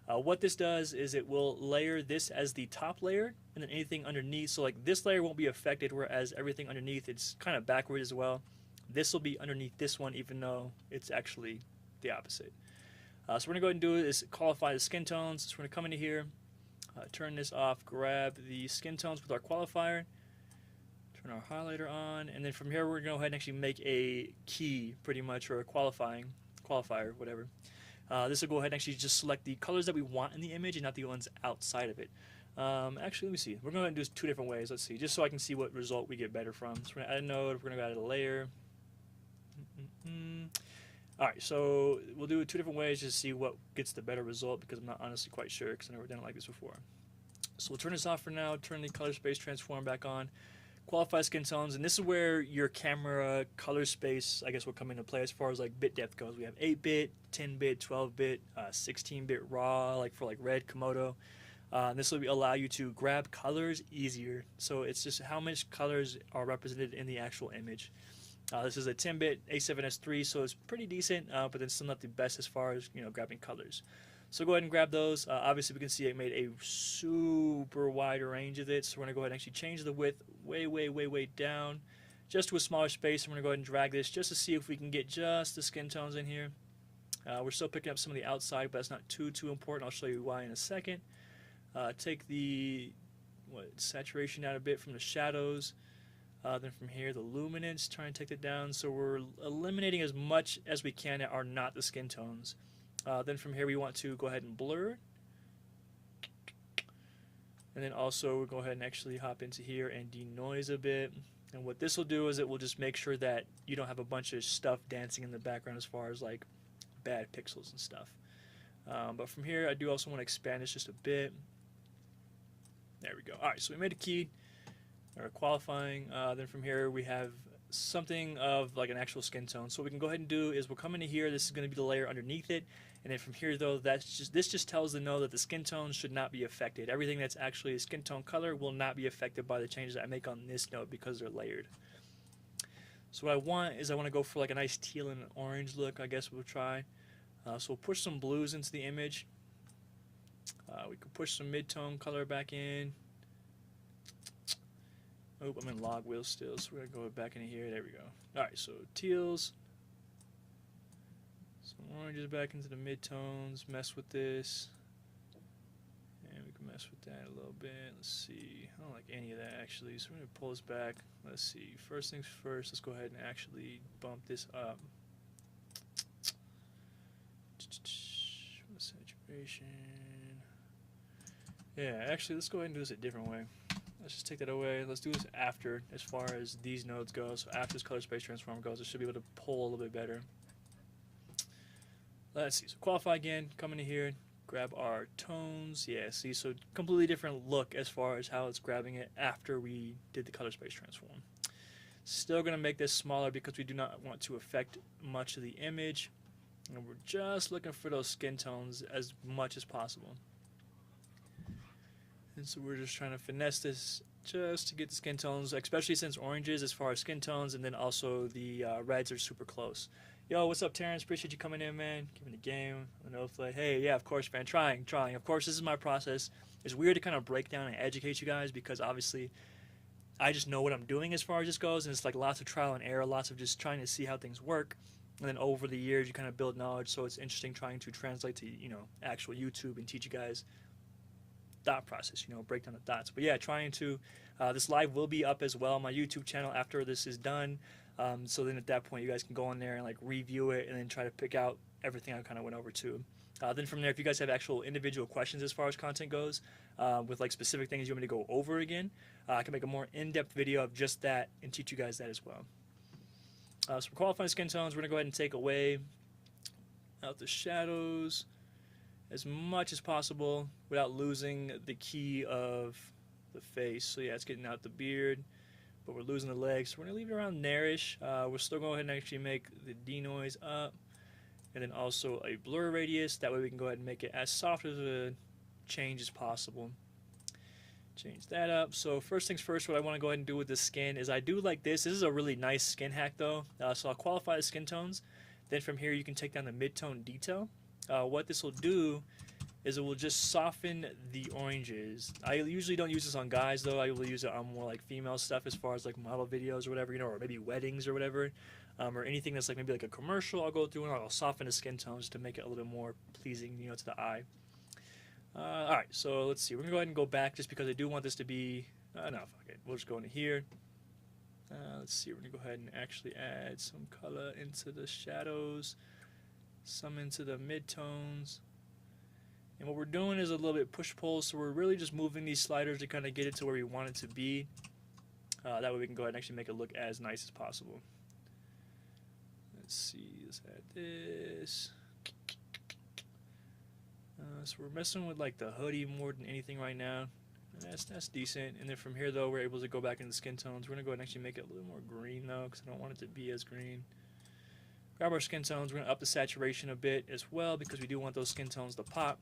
What this does is it will layer this as the top layer, and then anything underneath, so like this layer won't be affected, whereas everything underneath, it's kind of backward as well. This will be underneath this one, even though it's actually the opposite. So we're going to go ahead and do is qualify the skin tones. So we're going to come into here, turn this off, grab the skin tones with our qualifier, turn our highlighter on, and then from here we're going to go ahead and actually make a key, pretty much, or a qualifier, whatever. This will go ahead and actually just select the colors that we want in the image and not the ones outside of it. Actually, let me see. We're going to do this two different ways. Let's see, just so I can see what result we get better from. So we're going to add a node, we're going to add a layer. Alright, so we'll do it two different ways just to see what gets the better result, because I'm not honestly quite sure because I've never done it like this before. So we'll turn this off for now, turn the color space transform back on, qualify skin tones, and this is where your camera color space, I guess, will come into play as far as like bit depth goes. We have 8-bit, 10-bit, 12-bit, 16-bit raw, like for like red, Komodo. This will allow you to grab colors easier. So it's just how much colors are represented in the actual image. This is a 10-bit A7S III, so it's pretty decent, but then still not the best as far as, you know, grabbing colors. So go ahead and grab those. Obviously, we can see it made a super wide range of it, so we're going to go ahead and actually change the width way down, just to a smaller space. I'm going to go ahead and drag this just to see if we can get just the skin tones in here. We're still picking up some of the outside, but that's not too important. I'll show you why in a second. Take the saturation out a bit from the shadows. Then from here, the luminance, try and take it down. So we're eliminating as much as we can that are not the skin tones. Then from here, we want to go ahead and blur. And then also we'll go ahead and actually hop into here and denoise a bit. And what this will do is it will just make sure that you don't have a bunch of stuff dancing in the background as far as like bad pixels and stuff. But from here, I do also want to expand this just a bit. There we go. All right, so we made a key, or qualifying. Then from here, we have something of like an actual skin tone. So what we can go ahead and do is we'll come into here. This is going to be the layer underneath it. And then from here, though, this just tells the node that the skin tone should not be affected. Everything that's actually a skin tone color will not be affected by the changes that I make on this node because they're layered. So what I want is I want to go for like a nice teal and orange look. I guess we'll try. So we'll push some blues into the image. We can push some mid-tone color back in. Oh, I'm in log wheel still, so we're going to go back into here. There we go. Alright, so teals. Some oranges back into the mid-tones. Mess with this. And we can mess with that a little bit. Let's see. I don't like any of that, actually, so we're going to pull this back. Let's see. First things first, let's go ahead and actually bump this up. Saturation. Yeah, actually, let's go ahead and do this a different way. Let's just take that away. Let's do this after, as far as these nodes go. So after this color space transform goes, it should be able to pull a little bit better. Let's see. So qualify again. Come into here. Grab our tones. Yeah, see, so completely different look as far as how it's grabbing it after we did the color space transform. Still going to make this smaller because we do not want to affect much of the image. And we're just looking for those skin tones as much as possible. And so we're just trying to finesse this just to get the skin tones, especially since oranges as far as skin tones, and then also the reds are super close. Yo, what's up, Terrence? Appreciate you coming in, man. Giving the game. I know if like, hey, yeah, of course, man. Trying. Of course, this is my process. It's weird to kind of break down and educate you guys because obviously I just know what I'm doing as far as this goes, and it's like lots of trial and error, lots of just trying to see how things work. And then over the years, you kind of build knowledge, so it's interesting trying to translate to, actual YouTube and teach you guys thought process, break down the thoughts. But yeah, trying to, this live will be up as well on my YouTube channel after this is done. So then at that point, you guys can go on there and like review it and then try to pick out everything I kind of went over too. Then from there, if you guys have actual individual questions as far as content goes, with like specific things you want me to go over again, I can make a more in-depth video of just that and teach you guys that as well. So for qualifying skin tones, we're going to go ahead and take away out the shadows as much as possible without losing the key of the face. So yeah, it's getting out the beard, but we're losing the legs. So we're going to leave it around there-ish. We're still going to go ahead and actually make the denoise up, and then also a blur radius. That way we can go ahead and make it as soft as a change as possible. Change that up. So first things first, what I want to go ahead and do with this skin is I do like this. This is a really nice skin hack though. So I'll qualify the skin tones. Then from here you can take down the mid-tone detail. What this will do is it will just soften the oranges. I usually don't use this on guys though. I will use it on more like female stuff as far as like model videos or whatever, or maybe weddings or whatever, or anything that's like maybe like a commercial. I'll go through and I'll soften the skin tones to make it a little bit more pleasing, to the eye. Alright, so let's see. We're going to go ahead and go back just because I do want this to be... no, okay, we'll just go into here. Let's see, we're going to go ahead and actually add some color into the shadows, some into the mid-tones. And what we're doing is a little bit push-pull, so we're really just moving these sliders to kind of get it to where we want it to be. That way we can go ahead and actually make it look as nice as possible. Let's see, let's add this. So we're messing with like the hoodie more than anything right now. And that's decent. And then from here though, we're able to go back into the skin tones. We're going to go ahead and actually make it a little more green though, because I don't want it to be as green. Grab our skin tones. We're going to up the saturation a bit as well, because we do want those skin tones to pop.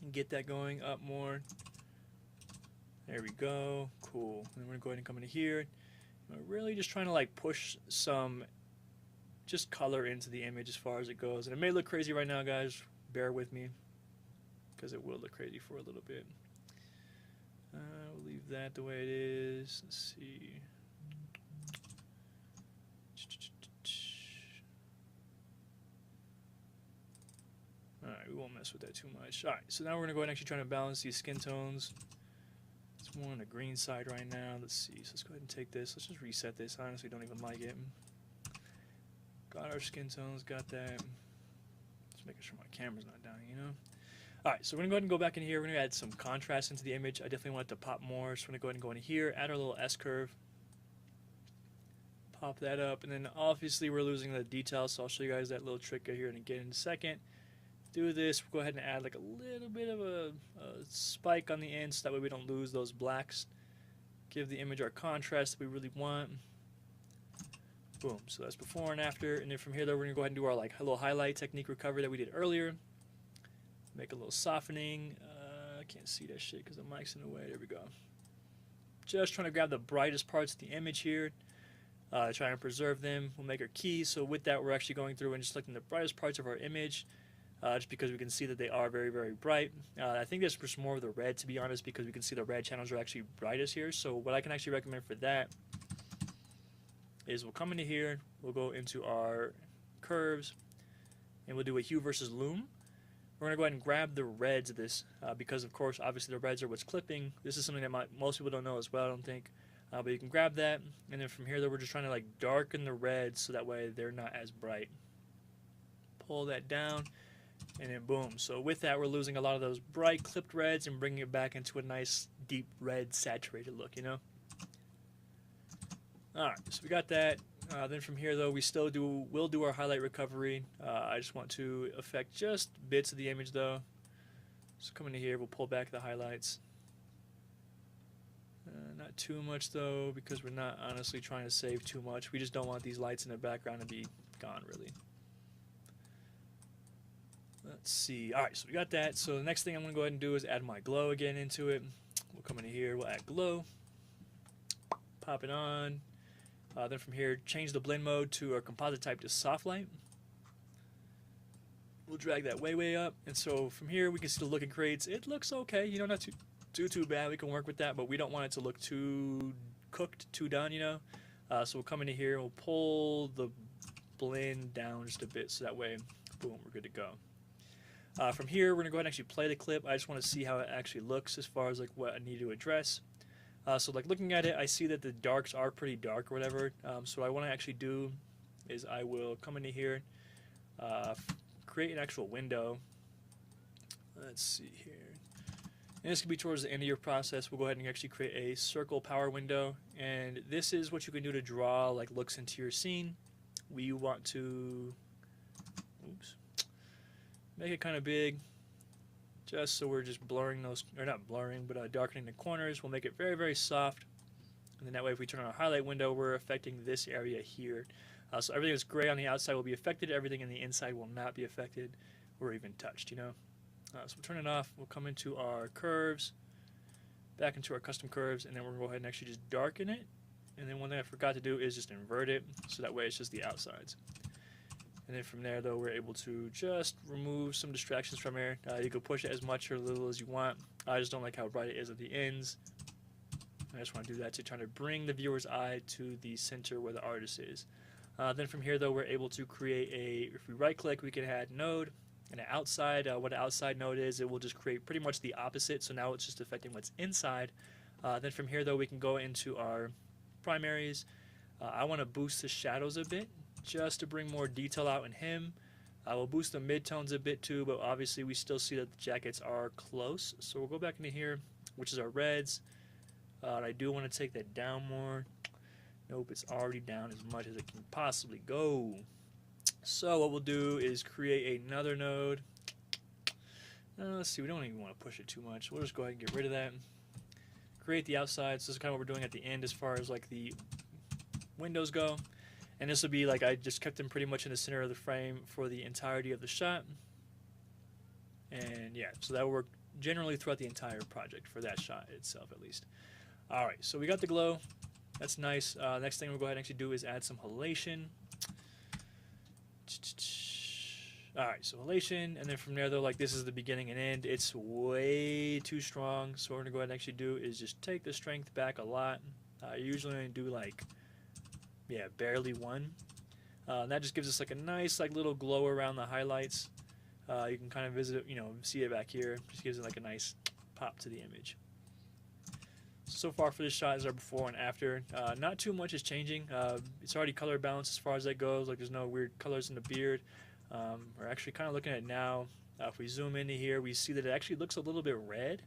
And get that going up more. There we go. Cool. And then we're going to go ahead and come into here. And we're really just trying to like push some just color into the image as far as it goes. And it may look crazy right now, guys. Bear with me, because it will look crazy for a little bit. We'll leave that the way it is. Let's see. Alright, we won't mess with that too much. Alright, so now we're going to go ahead and actually try to balance these skin tones as more on the green side right now. Let's see. So let's go ahead and take this. Let's just reset this. I honestly don't even like it. Got our skin tones. Got that. Just making sure my camera's not down, you know. Alright, so we're going to go ahead and go back in here. We're going to add some contrast into the image. I definitely want it to pop more. So we're going to go ahead and go in here, add our little S-curve. Pop that up. And then obviously we're losing the details, so I'll show you guys that little trick here and again in a second. Do this. We'll go ahead and add like a little bit of a spike on the end so that way we don't lose those blacks. Give the image our contrast that we really want. Boom. So that's before and after. And then from here, though, we're going to go ahead and do our like little highlight technique recovery that we did earlier. Make a little softening. I can't see that shit because the mic's in the way. There we go. Just trying to grab the brightest parts of the image here. Trying to preserve them. We'll make our keys. So with that, we're actually going through and just selecting the brightest parts of our image. Just because we can see that they are very, very bright. I think there's just more of the red, to be honest, because we can see the red channels are actually brightest here. So what I can actually recommend for that is we'll come into here, we'll go into our curves, and we'll do a hue versus loom. We're going to go ahead and grab the reds of this because, of course, obviously the reds are what's clipping. This is something that most people don't know as well, I don't think. But you can grab that, and then from here, though, we're just trying to like darken the reds so that way they're not as bright. Pull that down. And then boom. So with that, we're losing a lot of those bright clipped reds and bringing it back into a nice deep red saturated look, you know. Alright, so we got that. Then from here, though, we'll do our highlight recovery. I just want to affect just bits of the image, though. So come into here, we'll pull back the highlights. Not too much, though, because we're not honestly trying to save too much. We just don't want these lights in the background to be gone, really. Let's see. Alright, so we got that. So the next thing I'm going to go ahead and do is add my glow again into it. We'll come into here, we'll add glow. Pop it on. Then from here, change the blend mode to our composite type to soft light. We'll drag that way up. And so from here, we can see the look it creates. It looks okay. You know, not too bad. We can work with that, but we don't want it to look too cooked, too done, you know. So we'll come into here and we'll pull the blend down just a bit so that way, boom, we're good to go. From here, we're going to go ahead and actually play the clip. I just want to see how it actually looks as far as like what I need to address. So like looking at it, I see that the darks are pretty dark or whatever. So what I want to actually do is I will come into here, create an actual window. Let's see here. And this can be towards the end of your process. We'll go ahead and actually create a circle power window. And this is what you can do to draw like looks into your scene. We want to... Oops. Make it kind of big, just so we're just blurring those, or not blurring, but darkening the corners. We'll make it very, very soft, and then that way if we turn on our highlight window, we're affecting this area here. So everything that's gray on the outside will be affected, everything in the inside will not be affected or even touched, you know. So we'll turn it off, we'll come into our curves, back into our custom curves, and then we're going to go ahead and actually just darken it. And then one thing I forgot to do is just invert it, so that way it's just the outsides. And then from there, though, we're able to just remove some distractions from here. You can push it as much or little as you want. I just don't like how bright it is at the ends. I just want to do that to try to bring the viewer's eye to the center where the artist is. Then from here, though, we're able to create if we right-click, we can add node. And outside, what an outside node is, it will just create pretty much the opposite. So now it's just affecting what's inside. Then from here, though, we can go into our primaries. I want to boost the shadows a bit, just to bring more detail out in him. We'll boost the midtones a bit too, but obviously we still see that the jackets are close. So we'll go back into here, which is our reds. I do want to take that down more. Nope, it's already down as much as it can possibly go. So what we'll do is create another node. Let's see, we don't even want to push it too much. We'll just go ahead and get rid of that. Create the outside. So this is kind of what we're doing at the end as far as like the windows go. And this will be like I just kept them pretty much in the center of the frame for the entirety of the shot. And yeah, so that will work generally throughout the entire project for that shot itself at least. Alright, so we got the glow. That's nice. Next thing we'll go ahead and actually do is add some halation. Alright, so halation, and then from there though, like this is the beginning and end. It's way too strong, so what we're going to go ahead and actually do is just take the strength back a lot. Usually I do like, yeah, barely one. And that just gives us like a nice like little glow around the highlights. You can kind of visit it, see it back here. Just gives it like a nice pop to the image. so far for this shot is our before and after. Not too much is changing. It's already color balanced as far as that goes. Like there's no weird colors in the beard. We're actually kind of looking at it now. If we zoom into here, we see that it actually looks a little bit red.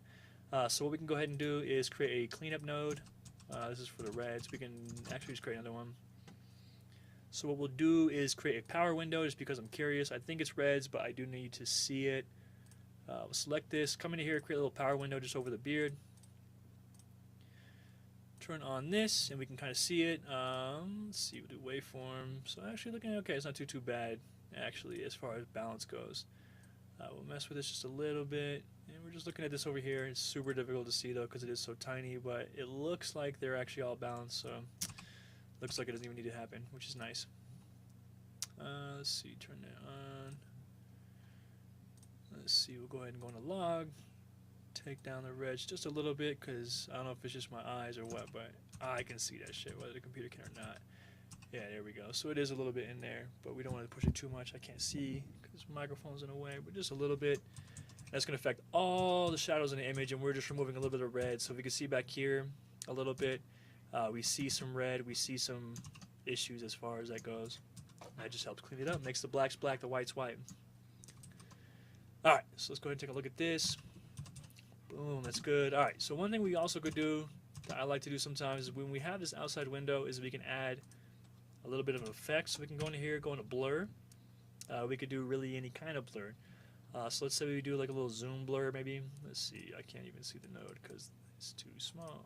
So what we can go ahead and do is create a cleanup node. This is for the reds. We can actually just create another one. So what we'll do is create a power window just because I'm curious. I think it's reds, but I do need to see it. We'll select this, come into here, create a little power window just over the beard. Turn on this, and we can kind of see it. Let's see, we'll do waveform. So actually looking okay, it's not too bad, actually, as far as balance goes. We'll mess with this just a little bit. And we're just looking at this over here. It's super difficult to see, though, because it is so tiny, but it looks like they're actually all balanced, so looks like it doesn't even need to happen, which is nice. Let's see, turn that on. Let's see, we'll go ahead and go into log. Take down the reds just a little bit, because I don't know if it's just my eyes or what, but I can see that shit, whether the computer can or not. Yeah, there we go. So it is a little bit in there, but we don't want to push it too much. I can't see because the microphone's in the way, but just a little bit. That's going to affect all the shadows in the image, and we're just removing a little bit of red. So if we can see back here a little bit, we see some red, we see some issues as far as that goes. That just helps clean it up, makes the blacks black, the whites white. Alright, so let's go ahead and take a look at this. Boom, that's good. Alright, so one thing we also could do, that I like to do sometimes, is when we have this outside window, is we can add a little bit of effect. So we can go into here, go into blur. We could do really any kind of blur. So let's say we do like a little zoom blur maybe. Let's see, I can't even see the node because it's too small.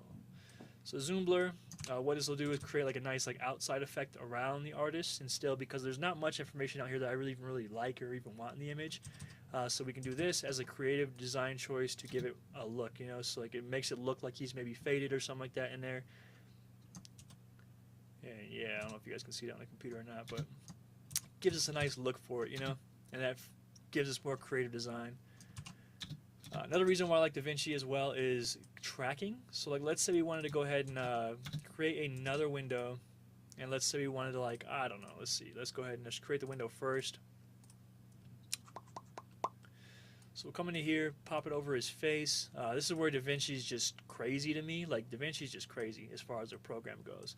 So zoom blur, what this will do is create like a nice like outside effect around the artist, and still, because there's not much information out here that I really like or even want in the image. So we can do this as a creative design choice to give it a look, you know, so like it makes it look like he's maybe faded or something like that in there. And yeah, I don't know if you guys can see that on the computer or not, but gives us a nice look for it, you know, and that gives us more creative design. Another reason why I like DaVinci as well is tracking. So like, let's say we wanted to go ahead and create another window, and let's say we wanted to like, I don't know, let's see, let's go ahead and just create the window first. So we'll come into here, pop it over his face. This is where DaVinci's just crazy to me. Like DaVinci's just crazy as far as their program goes.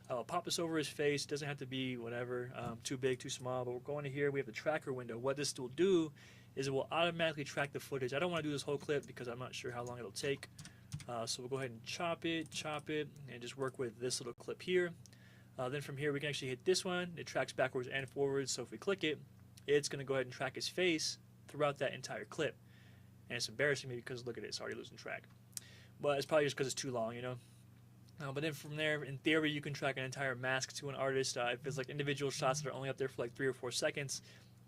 I'll pop this over his face. Doesn't have to be whatever, too big, too small, but we're going to here. We have the tracker window. What this will do is it will automatically track the footage. I don't want to do this whole clip because I'm not sure how long it'll take. So we'll go ahead and chop it, and just work with this little clip here. Then from here, we can actually hit this one. It tracks backwards and forwards. So if we click it, it's going to go ahead and track his face throughout that entire clip. And it's embarrassing me because look at it, it's already losing track. But it's probably just because it's too long, you know. But then from there, in theory, you can track an entire mask to an artist. If it's like individual shots that are only up there for like 3 or 4 seconds,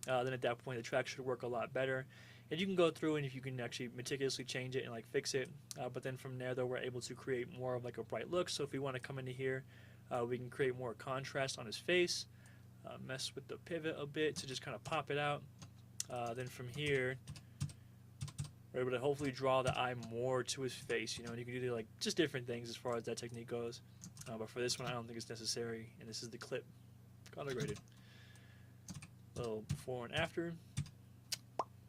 then at that point the track should work a lot better. And you can go through and if you can actually meticulously change it and like fix it. But then from there, though, we're able to create more of like a bright look. So if we want to come into here, we can create more contrast on his face, mess with the pivot a bit to just kind of pop it out. Then from here, we're able to hopefully draw the eye more to his face, you know, and you can do like just different things as far as that technique goes. But for this one, I don't think it's necessary, and this is the clip, color graded. Little before and after,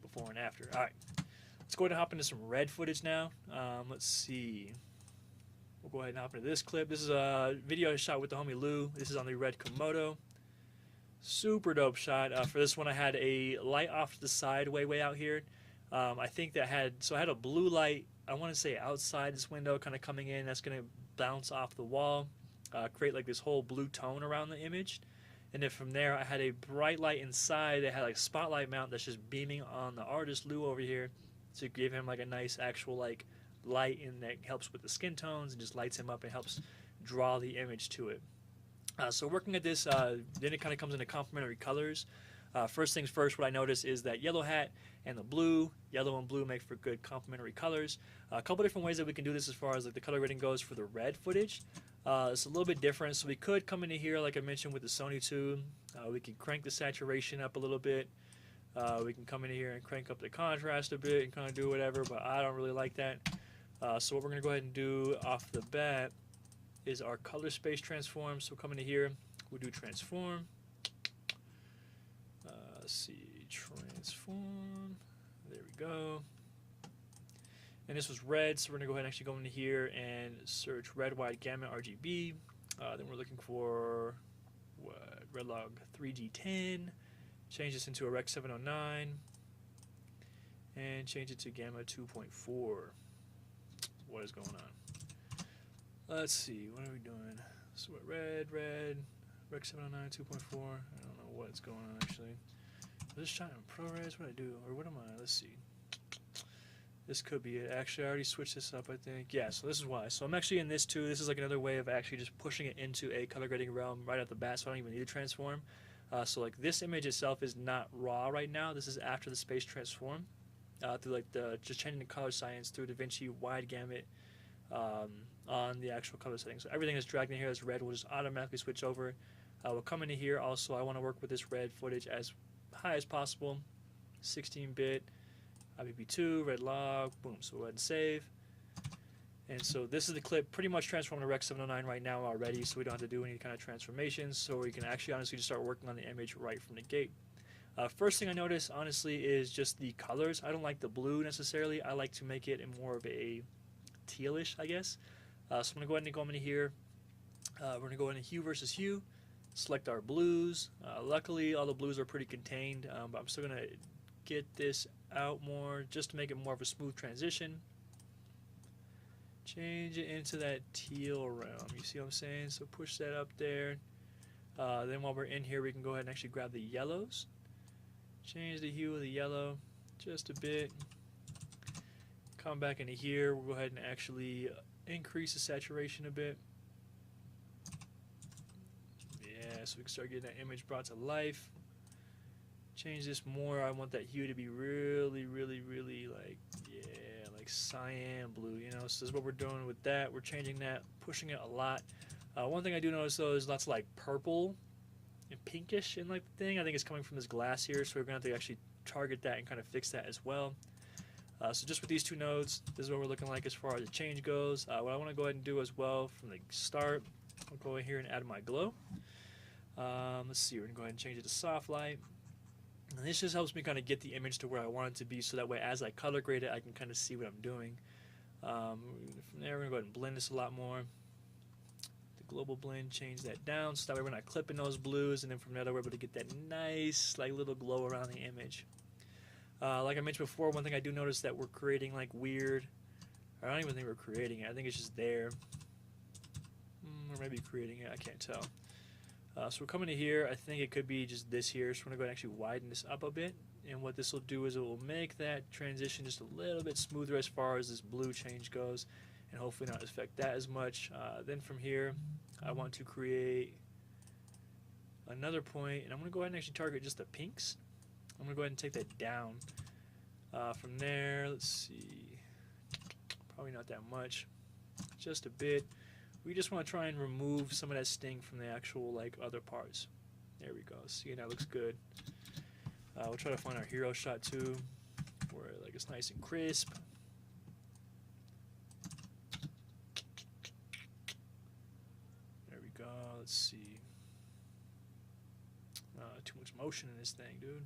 before and after. All right, let's go ahead and hop into some red footage now. Let's see. We'll go ahead and hop into this clip. This is a video I shot with the homie Lou. This is on the Red Komodo. Super dope shot. For this one, I had a light off to the side way out here. I think that I had a blue light, I want to say outside this window kind of coming in. That's going to bounce off the wall, create like this whole blue tone around the image. And then from there, I had a bright light inside that had like a spotlight mount that's just beaming on the artist Lou over here to give him like a nice actual like light in that helps with the skin tones and just lights him up and helps draw the image to it. So working at this, then it kind of comes into complementary colors. First things first, what I noticed is that yellow hat and the blue, yellow and blue make for good complementary colors. A couple different ways that we can do this as far as like the color grading goes for the red footage. It's a little bit different, so we could come into here like I mentioned with the Sony 2. We can crank the saturation up a little bit. We can come in here and crank up the contrast a bit and kind of do whatever, but I don't really like that. So what we're going to go ahead and do off the bat is our color space transform. So come into here, we'll do transform. Let's see, transform. There we go. And this was red, so we're going to go ahead and actually go into here and search red wide gamut RGB. Then we're looking for what, Redlog 3G10. Change this into a Rec 709 and change it to Gamma 2.4. What is going on? Let's see, what are we doing? So what, red, Rec 709 2.4. I don't know what's going on actually. Was this shot in ProRes? What did I do? Or what am I? Let's see. This could be it. Actually, I already switched this up, I think. Yeah, so this is why. So I'm actually in this too. This is like another way of actually just pushing it into a color grading realm right off the bat, so I don't even need to transform. So like this image itself is not raw right now. This is after the space transform. Through like just changing the color science through DaVinci wide gamut on the actual color settings. So everything is dragged in here as red will just automatically switch over. We'll come into here. Also, I want to work with this red footage as high as possible. 16-bit. IPP2, red log, boom, so we'll go ahead and save. And so this is the clip pretty much transformed to Rec 709 right now already, so we don't have to do any kind of transformations, so we can actually honestly just start working on the image right from the gate. First thing I notice, honestly, is just the colors. I don't like the blue necessarily. I like to make it in more of a tealish, I guess. So I'm going to go ahead and go into here. We're going to go into hue versus hue, select our blues. Luckily, all the blues are pretty contained, but I'm still going to get this out more just to make it more of a smooth transition. Change it into that teal realm. You see what I'm saying? So push that up there. Then while we're in here, we can go ahead and actually grab the yellows. Change the hue of the yellow just a bit. Come back into here. We'll go ahead and actually increase the saturation a bit. Yeah, so we can start getting that image brought to life. Change this more. I want that hue to be really, really, really like, yeah, like cyan blue, you know. So this is what we're doing with that. We're changing that, pushing it a lot. One thing I do notice though is lots of like purple and pinkish in like the thing. I think it's coming from this glass here, so we're gonna have to actually target that and kind of fix that as well. So just with these two nodes, this is what we're looking like as far as the change goes. What I want to go ahead and do as well from the start, I'll go in here and add my glow. Let's see, we're gonna go ahead and change it to soft light. And this just helps me kind of get the image to where I want it to be, so that way as I color grade it, I can kind of see what I'm doing. From there, we're going to go ahead and blend this a lot more. The global blend, change that down, so that way we're not clipping those blues, and then from there we're able to get that nice like little glow around the image. Like I mentioned before, one thing I do notice that we're creating like weird, I don't even think we're creating it, I think it's just there. Or maybe creating it, I can't tell. So we're coming to here. I think it could be just this here. So we're going to go ahead and actually widen this up a bit. And what this will do is it will make that transition just a little bit smoother as far as this blue change goes. And hopefully not affect that as much. Then from here, I want to create another point. And I'm going to go ahead and actually target just the pinks. I'm going to go ahead and take that down. From there, let's see. Probably not that much. Just a bit. We just want to try and remove some of that sting from the actual like other parts. There we go. See, that looks good. We'll try to find our hero shot too, where like it's nice and crisp. There we go. Let's see. Too much motion in this thing, dude.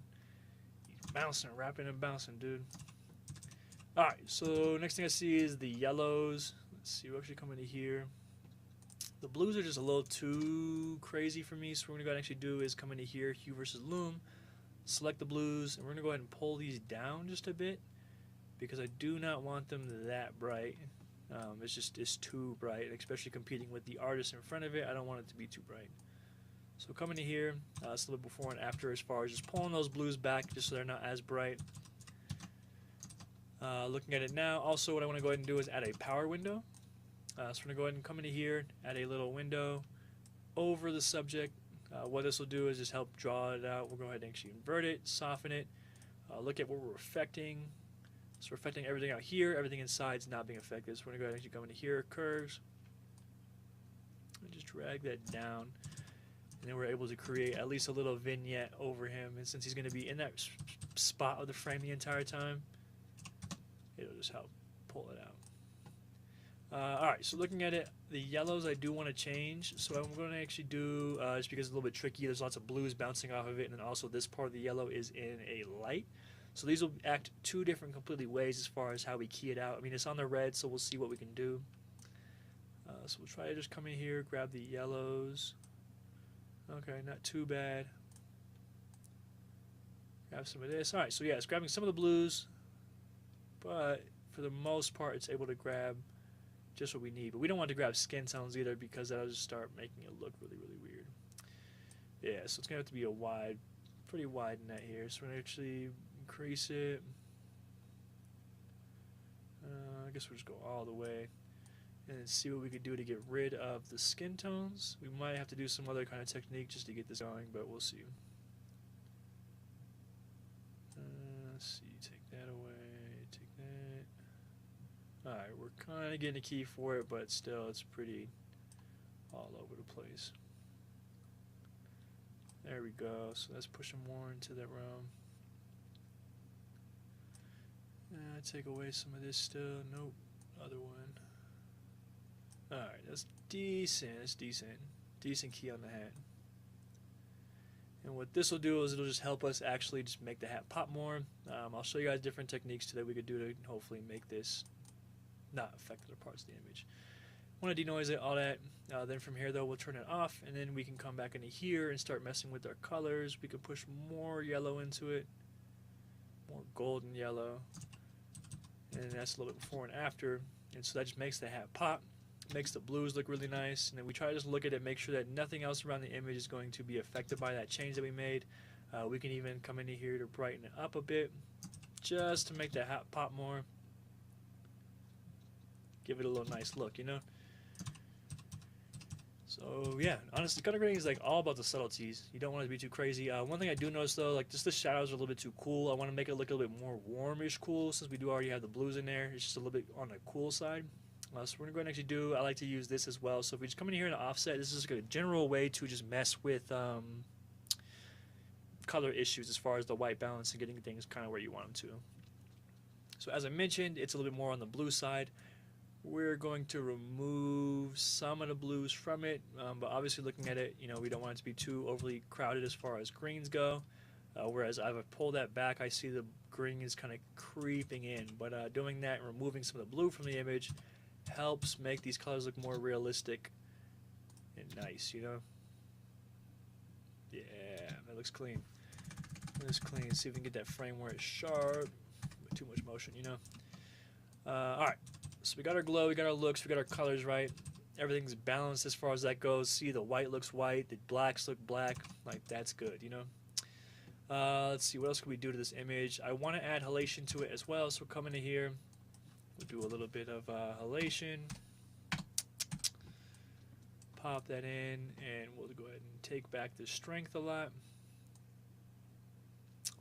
He's bouncing, rapping and bouncing, dude. All right. So next thing I see is the yellows. Let's see. We'll actually come into here. The blues are just a little too crazy for me, so what we're going to go ahead and actually do is come into here, hue versus loom, select the blues, and we're going to go ahead and pull these down just a bit, because I do not want them that bright. It's too bright, especially competing with the artist in front of it. I don't want it to be too bright. So come into here, it's a little before and after as far as just pulling those blues back just so they're not as bright. Looking at it now, also what I want to go ahead and do is add a power window. So we're going to go ahead and come into here, add a little window over the subject. What this will do is just help draw it out. We'll go ahead and actually invert it, soften it, look at what we're affecting. So we're affecting everything out here, everything inside is not being affected. So we're going to go ahead and actually go into here, curves, and just drag that down. And then we're able to create at least a little vignette over him. And since he's going to be in that spot of the frame the entire time, it'll just help pull it out. Alright, so looking at it, the yellows I do want to change. So I'm going to actually do, just because it's a little bit tricky, there's lots of blues bouncing off of it, and then also this part of the yellow is in a light. So these will act two different completely ways as far as how we key it out. I mean, it's on the red, so we'll see what we can do. So we'll try to just come in here, grab the yellows. Okay, not too bad. Grab some of this. All right, so yeah, it's grabbing some of the blues, but for the most part, it's able to grab just what we need. But we don't want to grab skin tones either, because that'll just start making it look really, really weird. Yeah, so it's going to have to be a wide, pretty wide net here. So we're going to actually increase it. I guess we'll just go all the way and then see what we could do to get rid of the skin tones. We might have to do some other kind of technique just to get this going, but we'll see. Let's see, take that away, take that. Alright, we're kind of getting a key for it, but still it's pretty all over the place. There we go, so let's push them more into that realm. Take away some of this still, nope, other one. Alright, that's decent, decent key on the hat. And what this will do is it'll just help us actually just make the hat pop more. I'll show you guys different techniques today we could do to hopefully make this not affect other parts of the image. Want to denoise it, all that. Then from here though, we'll turn it off, and then we can come back into here and start messing with our colors. We can push more yellow into it, more golden yellow, and that's a little bit before and after. And so that just makes the hat pop, makes the blues look really nice. And then we try to just look at it, make sure that nothing else around the image is going to be affected by that change that we made. We can even come into here to brighten it up a bit, just to make the hat pop more. Give it a little nice look, you know? So yeah, honestly, color grading is like all about the subtleties. You don't want it to be too crazy. One thing I do notice though, like just the shadows are a little bit too cool. I want to make it look a little bit more warmish cool, since we do already have the blues in there. It's just a little bit on the cool side. So we're going to go ahead and actually do, I like to use this as well. So if we just come in here and offset, this is like a general way to just mess with color issues as far as the white balance and getting things kind of where you want them to. So as I mentioned, it's a little bit more on the blue side. We're going to remove some of the blues from it, but obviously looking at it, you know, we don't want it to be too overly crowded as far as greens go. Whereas if I pull that back, I see the green is kind of creeping in. But doing that and removing some of the blue from the image helps make these colors look more realistic and nice, you know? Yeah, that looks clean. That looks clean. See if we can get that frame where it's sharp, but too much motion, you know? Alright. So we got our glow, we got our looks, we got our colors right. Everything's balanced as far as that goes. See, the white looks white, the blacks look black. Like, that's good, you know? Let's see, what else can we do to this image? I want to add halation to it as well, so we'll come into here. We'll do a little bit of halation. Pop that in, and we'll go ahead and take back the strength a lot.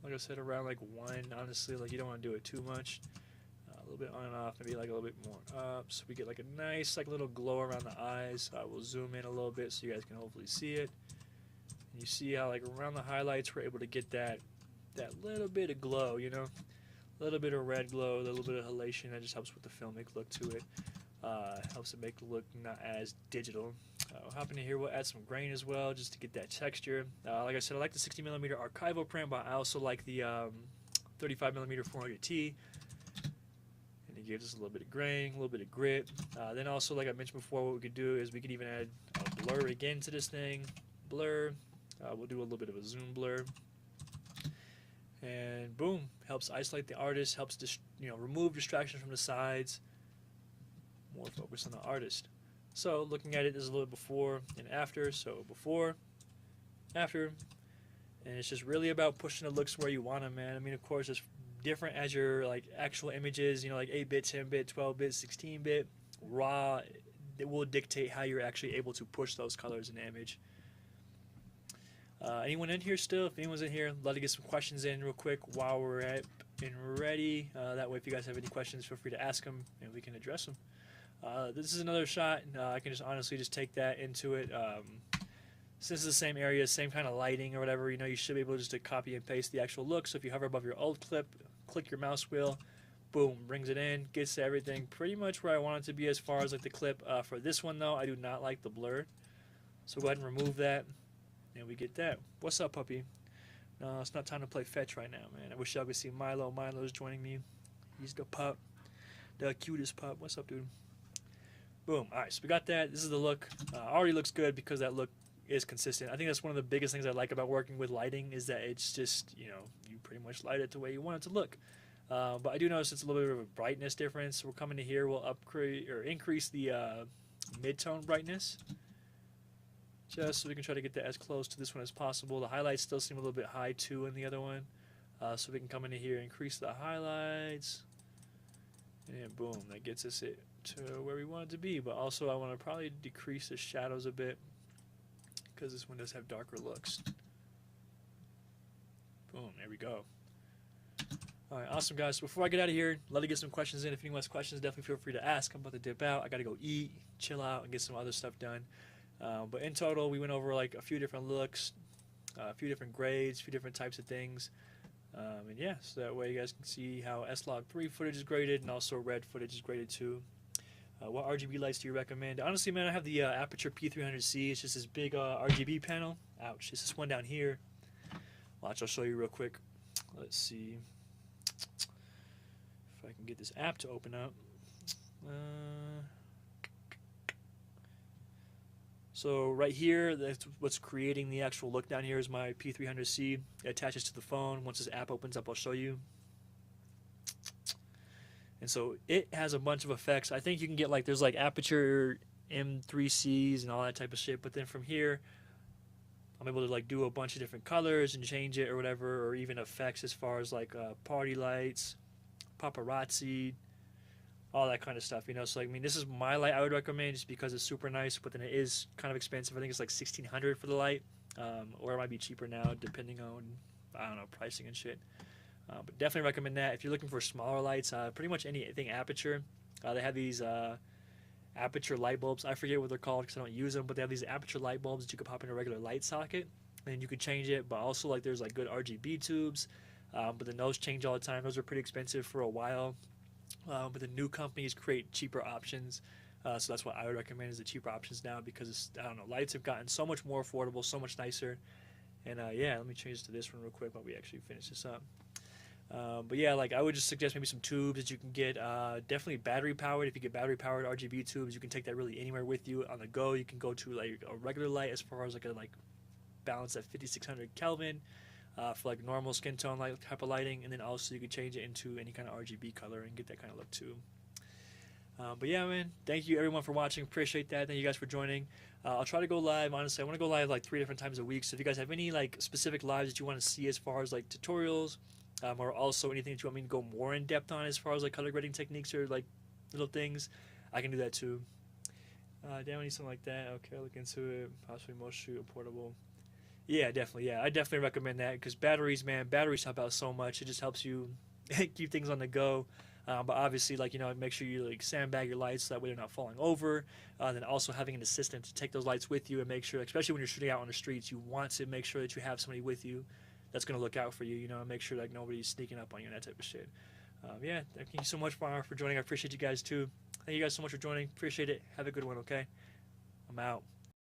Like I said, around like 1, honestly, like you don't want to do it too much. A little bit on and off, maybe like a little bit more up, so we get like a nice like little glow around the eyes. I will zoom in a little bit so you guys can hopefully see it. And you see how like around the highlights we're able to get that little bit of glow, you know, a little bit of red glow, a little bit of halation. That just helps with the filmic look to it. Helps it make it look not as digital. We'll hop into here, we'll add some grain as well just to get that texture. Like I said, I like the 60mm archival print, but I also like the 35mm 400T. It gives us a little bit of grain, a little bit of grit. Then also, like I mentioned before, what we could do is we could even add a blur again to this thing. Blur. We'll do a little bit of a zoom blur. And boom, helps isolate the artist, helps remove distractions from the sides. More focus on the artist. So looking at it, there's a little before and after. So before, after, and it's just really about pushing the looks where you want them, man. I mean, of course, it's different as your like actual images, you know, like 8-bit, 10-bit, 12-bit, 16-bit. Raw, it will dictate how you're actually able to push those colors in the image. Anyone in here still? If anyone's in here, I'd love to get some questions in real quick while we're at and ready. That way, if you guys have any questions, feel free to ask them and we can address them. This is another shot. I can just honestly just take that into it. Since it's the same area, same kind of lighting or whatever, you know, you should be able just to copy and paste the actual look. So if you hover above your old clip, click your mouse wheel, boom, brings it in, gets to everything pretty much where I want it to be as far as like the clip. For this one though, I do not like the blur. So go ahead and remove that, and we get that. What's up, puppy? No, it's not time to play fetch right now, man. I wish y'all could see Milo. Milo's joining me. He's the pup. The cutest pup. What's up, dude? Boom. All right, so we got that. This is the look. Already looks good because that look is consistent. I think that's one of the biggest things I like about working with lighting is that it's just, you know, you pretty much light it the way you want it to look. But I do notice it's a little bit of a brightness difference. So we're coming to here. We'll upgrade or increase the mid-tone brightness just so we can try to get that as close to this one as possible. The highlights still seem a little bit high too in the other one. So we can come into here, increase the highlights, and boom, that gets us it to where we want it to be. But also I want to probably decrease the shadows a bit because this one does have darker looks. Boom, there we go. All right, awesome, guys. So before I get out of here, let me get some questions in. If anyone has questions, definitely feel free to ask. I'm about to dip out. I got to go eat, chill out, and get some other stuff done. But in total, we went over like a few different looks, a few different grades, a few different types of things. And yeah, so that way you guys can see how S-Log3 footage is graded and also red footage is graded too. What RGB lights do you recommend? Honestly, man, I have the Aputure P300C. It's just this big RGB panel. Ouch, it's this one down here. Watch, I'll show you real quick. Let's see if I can get this app to open up. So right here, that's what's creating the actual look down here is my P300C. It attaches to the phone. Once this app opens up, I'll show you. And so it has a bunch of effects. I think you can get like, there's like Aputure M3Cs and all that type of shit. But then from here, I'm able to like do a bunch of different colors and change it or whatever, or even effects as far as like party lights, paparazzi, all that kind of stuff, you know. So like, I mean, this is my light I would recommend just because it's super nice, but then it is kind of expensive. I think it's like $1,600 for the light, or it might be cheaper now depending on, I don't know, pricing and shit. But definitely recommend that if you're looking for smaller lights. Pretty much anything Aputure. They have these Aputure light bulbs. I forget what they're called because I don't use them, but they have these Aputure light bulbs that you could pop in a regular light socket, and you could change it. But also like there's like good RGB tubes, but then those change all the time. Those are pretty expensive for a while. But the new companies create cheaper options, so that's what I would recommend is the cheaper options now because it's, I don't know, lights have gotten so much more affordable, so much nicer. And yeah, let me change to this one real quick while we actually finish this up. But yeah, like I would just suggest maybe some tubes that you can get. Definitely battery powered. If you get battery powered RGB tubes, you can take that really anywhere with you on the go. You can go to like a regular light as far as like a balance at 5600 Kelvin. For like normal skin tone light type of lighting, and then also you could change it into any kind of RGB color and get that kind of look too. But yeah, man, thank you everyone for watching. Appreciate that. Thank you guys for joining. I'll try to go live. Honestly, I want to go live like 3 different times a week. So if you guys have any like specific lives that you want to see as far as like tutorials, or also anything that you want me to go more in depth on as far as like color grading techniques or like little things, I can do that too. Damn, I need something like that. Okay, I'll look into it. Possibly most shoot portable. Yeah, definitely. Yeah, I definitely recommend that because batteries, man, batteries help out so much. It just helps you keep things on the go. But obviously, like, you know, make sure you like sandbag your lights so that way they're not falling over. Then also having an assistant to take those lights with you and make sure, especially when you're shooting out on the streets, you want to make sure that you have somebody with you that's going to look out for you, you know, and make sure like nobody's sneaking up on you and that type of shit. Yeah, thank you so much for joining. I appreciate you guys too. Thank you guys so much for joining. Appreciate it. Have a good one, okay? I'm out.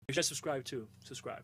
You should subscribe too. Subscribe.